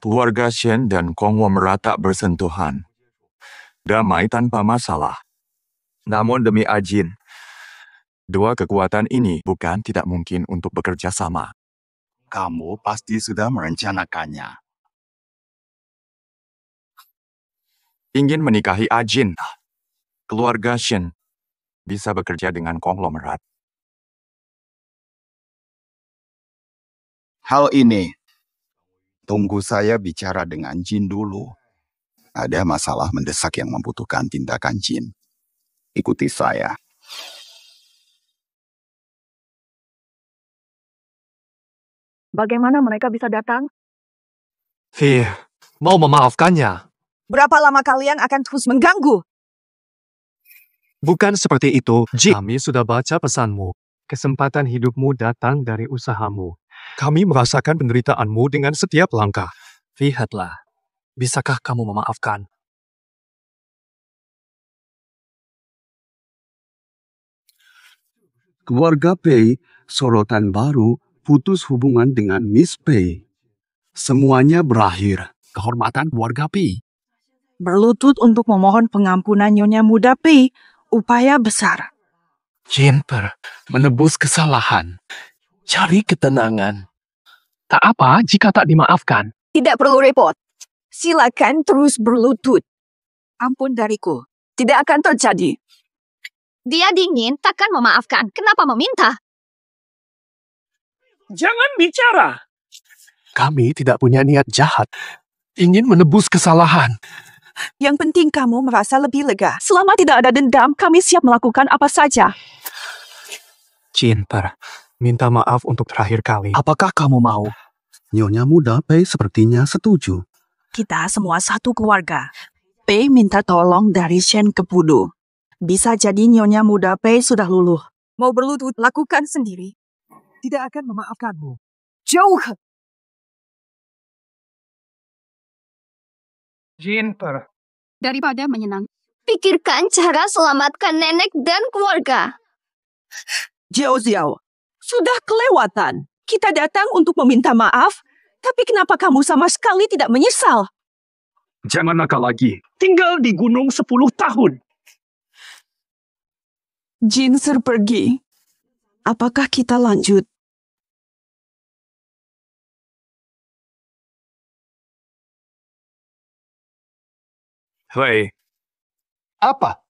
Keluarga Shen dan konglomerat tak bersentuhan. Damai tanpa masalah. Namun demi Ajin, dua kekuatan ini bukan tidak mungkin untuk bekerja sama. Kamu pasti sudah merencanakannya. Ingin menikahi Ajin, keluarga Shen bisa bekerja dengan konglomerat. Hal ini, tunggu saya bicara dengan Jin dulu. Ada masalah mendesak yang membutuhkan tindakan Jin. Ikuti saya. Bagaimana mereka bisa datang? Mau memaafkannya. Berapa lama kalian akan terus mengganggu? Bukan seperti itu, Jin. Kami sudah baca pesanmu. Kesempatan hidupmu datang dari usahamu. Kami merasakan penderitaanmu dengan setiap langkah. Lihatlah, bisakah kamu memaafkan? Keluarga Pei, sorotan baru, putus hubungan dengan Miss Pei. Semuanya berakhir. Kehormatan keluarga Pei. Berlutut untuk memohon pengampunan Nyonya Muda Pei, upaya besar. Jennifer, menebus kesalahan. Cari ketenangan. Tak apa jika tak dimaafkan. Tidak perlu repot. Silakan terus berlutut. Ampun dariku. Tidak akan terjadi. Dia dingin, takkan memaafkan. Kenapa meminta? Jangan bicara. Kami tidak punya niat jahat. Ingin menebus kesalahan. Yang penting kamu merasa lebih lega. Selama tidak ada dendam, kami siap melakukan apa saja. Jennifer, minta maaf untuk terakhir kali. Apakah kamu mau? Nyonya Muda Pei sepertinya setuju. Kita semua satu keluarga. Pei minta tolong dari Shen ke Pudu. Bisa jadi Nyonya Muda Pei sudah luluh. Mau berlutut, lakukan sendiri. Tidak akan memaafkanmu. Jauh. Jennifer. Daripada menyenang, pikirkan cara selamatkan nenek dan keluarga. Xiao, sudah kelewatan. Kita datang untuk meminta maaf, tapi kenapa kamu sama sekali tidak menyesal? Jangan nakal lagi. Tinggal di gunung 10 tahun. Jin pergi. Apakah kita lanjut? Hei. Apa?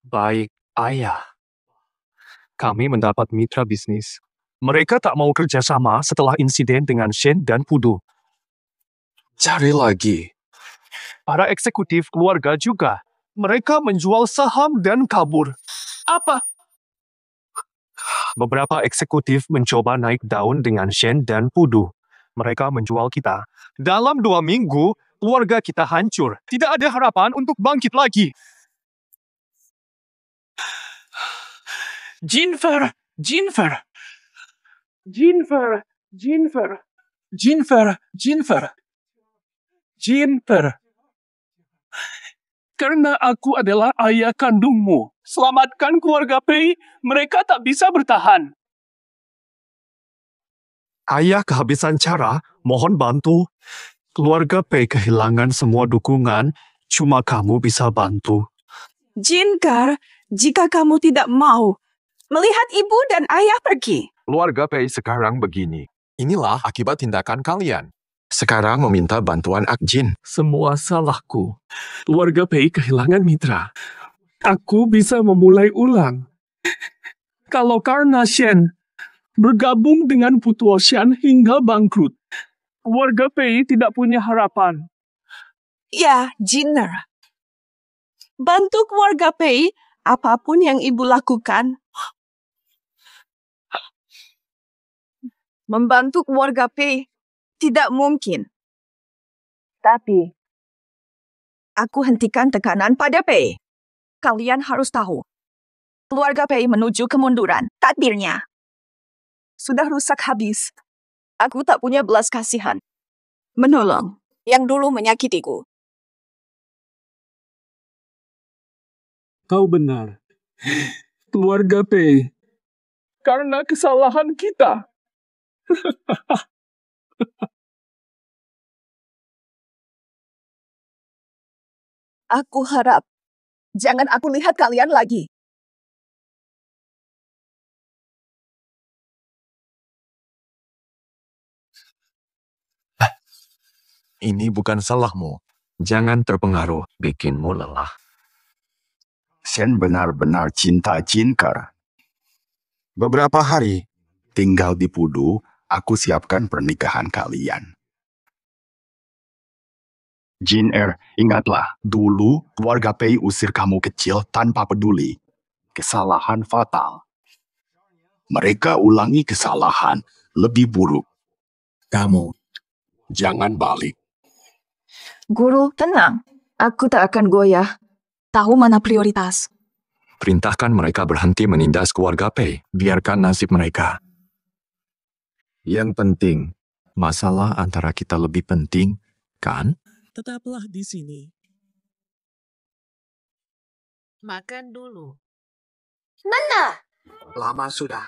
Baik, ayah. Kami mendapat mitra bisnis. Mereka tak mau kerjasama setelah insiden dengan Shen dan Pudu. Cari lagi. Para eksekutif keluarga juga. Mereka menjual saham dan kabur. Apa? Beberapa eksekutif mencoba naik daun dengan Shen dan Pudu. Mereka menjual kita. Dalam 2 minggu, keluarga kita hancur. Tidak ada harapan untuk bangkit lagi. Jennifer. Karena aku adalah ayah kandungmu. Selamatkan keluarga Pei, mereka tak bisa bertahan. Ayah kehabisan cara, mohon bantu. Keluarga Pei kehilangan semua dukungan, cuma kamu bisa bantu. Jinkar, jika kamu tidak mau melihat ibu dan ayah pergi. Keluarga Pei sekarang begini. Inilah akibat tindakan kalian. Sekarang meminta bantuan Akjin. Semua salahku. Keluarga Pei kehilangan mitra. Aku bisa memulai ulang. Kalau karena Shen bergabung dengan Putuo Shan hingga bangkrut, keluarga Pei tidak punya harapan. Ya, Jinner. Bantu keluarga Pei, apapun yang ibu lakukan. Membantu keluarga Pei Tidak mungkin. Tapi, aku hentikan tekanan pada Pei. Kalian harus tahu, keluarga Pei menuju kemunduran. Takdirnya sudah rusak habis. Aku tak punya belas kasihan. Menolong yang dulu menyakitiku. Kau benar. Keluarga Pei. Karena kesalahan kita. Aku harap jangan aku lihat kalian lagi. Ini bukan salahmu. Jangan terpengaruh, bikinmu lelah. Shen benar-benar cinta Jinker. Beberapa hari tinggal di Pudu, aku siapkan pernikahan kalian. Jin ingatlah, dulu keluarga Pei usir kamu kecil tanpa peduli. Kesalahan fatal. Mereka ulangi kesalahan lebih buruk. Kamu jangan balik. Guru, tenang. Aku tak akan goyah. Tahu mana prioritas. Perintahkan mereka berhenti menindas keluarga Pei. Biarkan nasib mereka. Yang penting, masalah antara kita lebih penting, kan? Tetaplah di sini. Makan dulu. Nana! Lama sudah.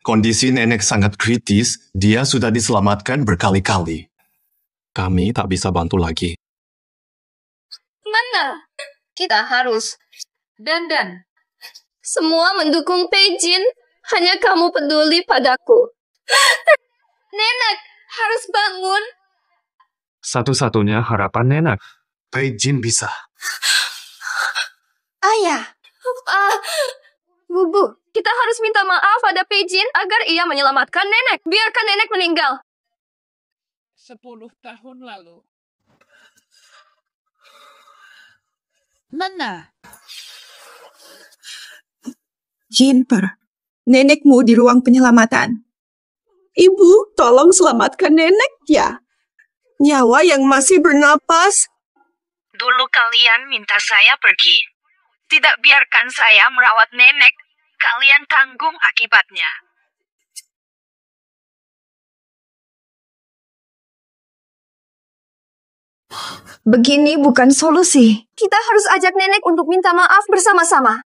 Kondisi nenek sangat kritis, dia sudah diselamatkan berkali-kali. Kami tak bisa bantu lagi. Nana! Kita harus. Dan. Semua mendukung Pei Jin. Hanya kamu peduli padaku. Nenek harus bangun. Satu-satunya harapan Nenek. Pei Jin bisa. Ayah. Bubu, kita harus minta maaf pada Pei Jin agar ia menyelamatkan Nenek. Biarkan Nenek meninggal. 10 tahun lalu. Nana. Jinper, nenekmu di ruang penyelamatan. Ibu, tolong selamatkan nenek ya. Nyawa yang masih bernapas. Dulu kalian minta saya pergi. Tidak biarkan saya merawat nenek. Kalian tanggung akibatnya. Begini bukan solusi. Kita harus ajak nenek untuk minta maaf bersama-sama.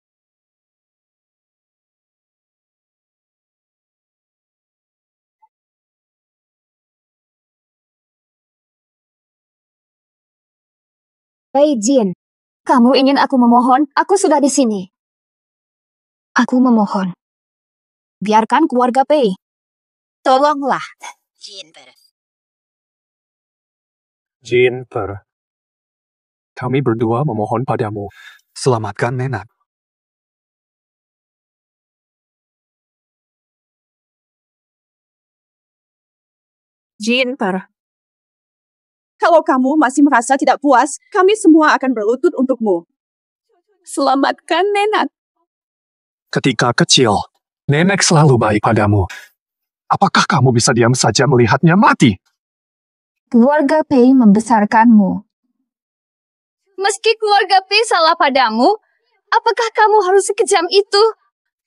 Pei Jin, kamu ingin aku memohon? Aku sudah di sini. Aku memohon. Biarkan keluarga Pei. Tolonglah. Jinper. Kami berdua memohon padamu. Selamatkan Nenek. Jinper, kalau kamu masih merasa tidak puas, kami semua akan berlutut untukmu. Selamatkan Nenek. Ketika kecil, Nenek selalu baik padamu. Apakah kamu bisa diam saja melihatnya mati? Keluarga Pei membesarkanmu. Meski keluarga Pei salah padamu, apakah kamu harus sekejam itu?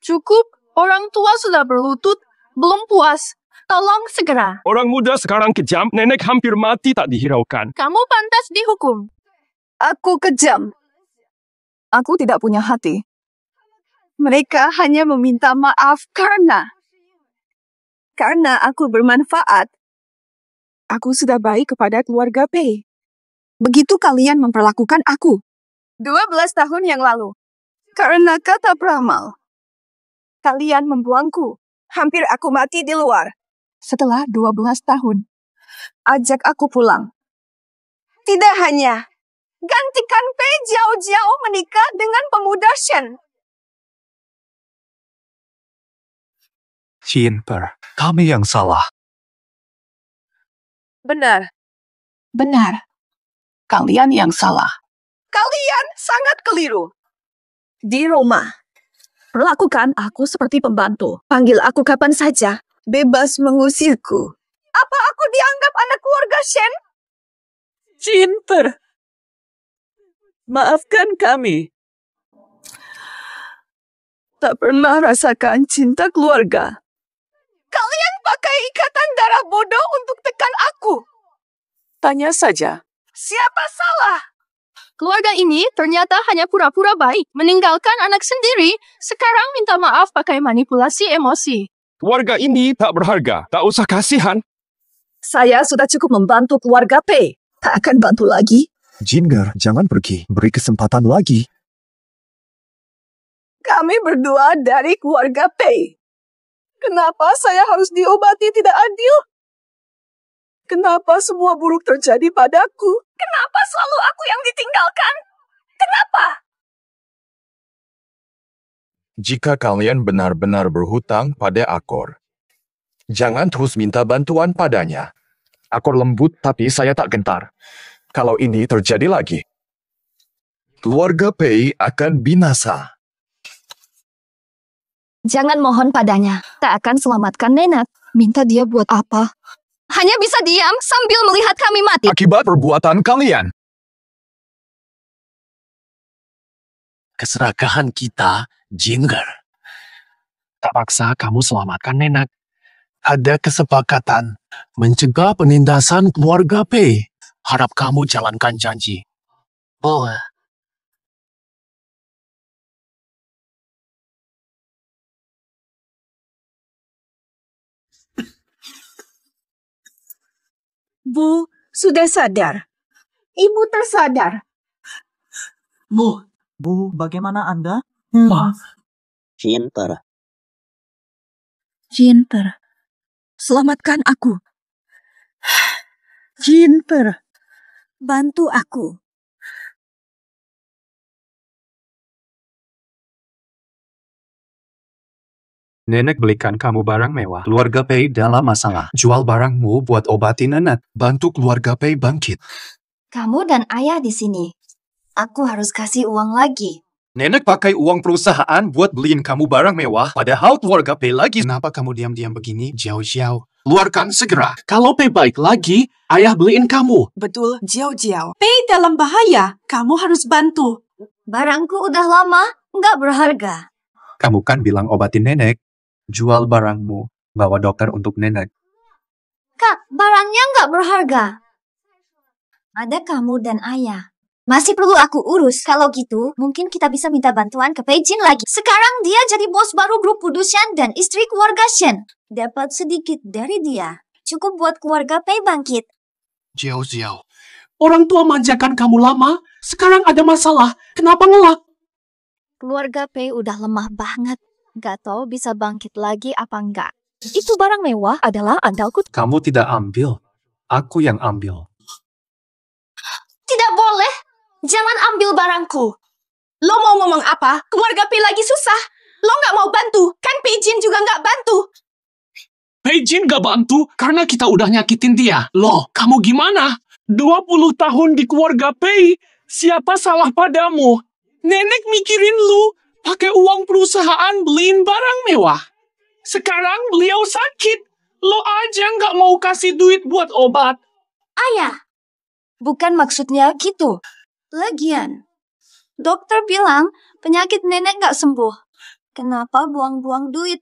Cukup, orang tua sudah berlutut, belum puas. Tolong segera. Orang muda sekarang kejam, nenek hampir mati tak dihiraukan. Kamu pantas dihukum. Aku kejam. Aku tidak punya hati. Mereka hanya meminta maaf karena aku bermanfaat. Aku sudah baik kepada keluarga Pei. Begitu kalian memperlakukan aku. 12 tahun yang lalu. Karena kata peramal. Kalian membuangku. Hampir aku mati di luar. Setelah 12 tahun. Ajak aku pulang. Tidak hanya. Gantikan Pei jauh-jauh menikah dengan pemuda Shen. Jinper, kami yang salah. Benar. Kalian yang salah. Kalian sangat keliru. Di rumah, perlakukan aku seperti pembantu. Panggil aku kapan saja. Bebas mengusirku. Apa aku dianggap anak keluarga Shen? Jinper, maafkan kami. Tak pernah rasakan cinta keluarga. Kalian pakai ikatan darah bodoh untuk tekan aku. Tanya saja. Siapa salah? Keluarga ini ternyata hanya pura-pura baik, meninggalkan anak sendiri, sekarang minta maaf pakai manipulasi emosi. Keluarga ini tak berharga. Tak usah kasihan. Saya sudah cukup membantu keluarga Pei. Tak akan bantu lagi. Jinger, jangan pergi. Beri kesempatan lagi. Kami berdua dari keluarga Pei. Kenapa saya harus diobati tidak adil? Kenapa semua buruk terjadi padaku? Kenapa selalu aku yang ditinggalkan? Kenapa? Jika kalian benar-benar berhutang pada Akor, jangan terus minta bantuan padanya. Akor lembut tapi saya tak gentar. Kalau ini terjadi lagi, keluarga Pei akan binasa. Jangan mohon padanya. Tak akan selamatkan Nenek. Minta dia buat apa? Hanya bisa diam sambil melihat kami mati. Akibat perbuatan kalian. Keserakahan kita, Jinger. Tak paksa kamu selamatkan Nenek. Ada kesepakatan mencegah penindasan keluarga Pei. Harap kamu jalankan janji. Boleh. Bu, sudah sadar. Ibu tersadar. Bu, bagaimana Anda? Jinper, Selamatkan aku. Jinper, bantu aku. Nenek belikan kamu barang mewah. Keluarga Pei dalam masalah. Jual barangmu buat obati Nenek. Bantu keluarga Pei bangkit. Kamu dan ayah di sini. Aku harus kasih uang lagi. Nenek pakai uang perusahaan buat beliin kamu barang mewah. Padahal keluarga Pei lagi. Kenapa kamu diam-diam begini? Jiao. Keluarkan segera. Kalau Pei baik lagi, ayah beliin kamu. Betul, Jiao. Pei dalam bahaya. Kamu harus bantu. Barangku udah lama, nggak berharga. Kamu kan bilang obatin Nenek. Jual barangmu. Bawa dokter untuk Nenek. Kak, barangnya nggak berharga. Ada kamu dan ayah. Masih perlu aku urus. Kalau gitu, mungkin kita bisa minta bantuan ke Pei Jin lagi. Sekarang dia jadi bos baru grup Pudushan dan istri keluarga Shen. Dapat sedikit dari dia. Cukup buat keluarga Pei bangkit. Jiao. Orang tua manjakan kamu lama. Sekarang ada masalah. Kenapa ngelak? Keluarga Pei udah lemah banget. Gak tahu bisa bangkit lagi apa enggak. Itu barang mewah adalah andalku. Kamu tidak ambil. Aku yang ambil. Tidak boleh. Jangan ambil barangku. Lo mau ngomong apa? Keluarga Pei lagi susah. Lo nggak mau bantu. Kan Pei Jin juga nggak bantu. Pei Jin gak bantu karena kita udah nyakitin dia. Loh, kamu gimana? 20 tahun di keluarga Pei. Siapa salah padamu? Nenek mikirin lu. Pakai uang perusahaan beliin barang mewah. Sekarang beliau sakit. Lo aja nggak mau kasih duit buat obat. Ayah, bukan maksudnya gitu. Lagian, dokter bilang penyakit nenek nggak sembuh. Kenapa buang-buang duit?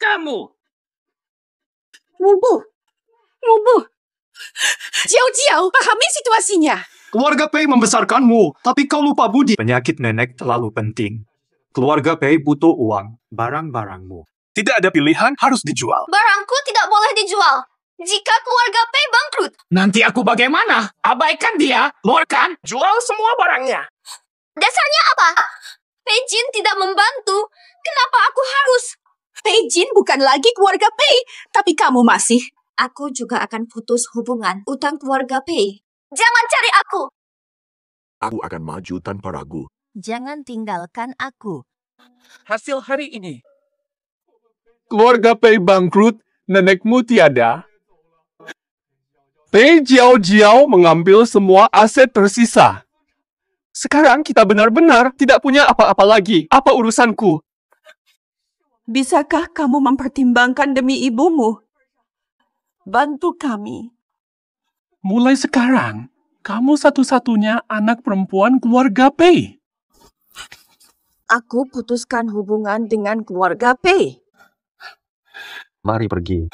Kamu. Mubu. Jiao, pahami situasinya. Keluarga Pei membesarkanmu, tapi kau lupa budi. Penyakit Nenek terlalu penting. Keluarga Pei butuh uang, barang-barangmu. Tidak ada pilihan, harus dijual. Barangku tidak boleh dijual. Jika keluarga Pei bangkrut. Nanti aku bagaimana? Abaikan dia, luarkan, jual semua barangnya. Dasarnya apa? Pei Jin tidak membantu. Kenapa aku harus? Pei Jin bukan lagi keluarga Pei, tapi kamu masih. Aku juga akan putus hubungan utang keluarga Pei. Jangan cari aku. Aku akan maju tanpa ragu. Jangan tinggalkan aku. Hasil hari ini. Keluarga Pei bangkrut, nenekmu tiada. Pei Jiao mengambil semua aset tersisa. Sekarang kita benar-benar tidak punya apa-apa lagi. Apa urusanku? Bisakah kamu mempertimbangkan demi ibumu? Bantu kami. Mulai sekarang, kamu satu-satunya anak perempuan keluarga Pei. Aku putuskan hubungan dengan keluarga Pei. Mari pergi.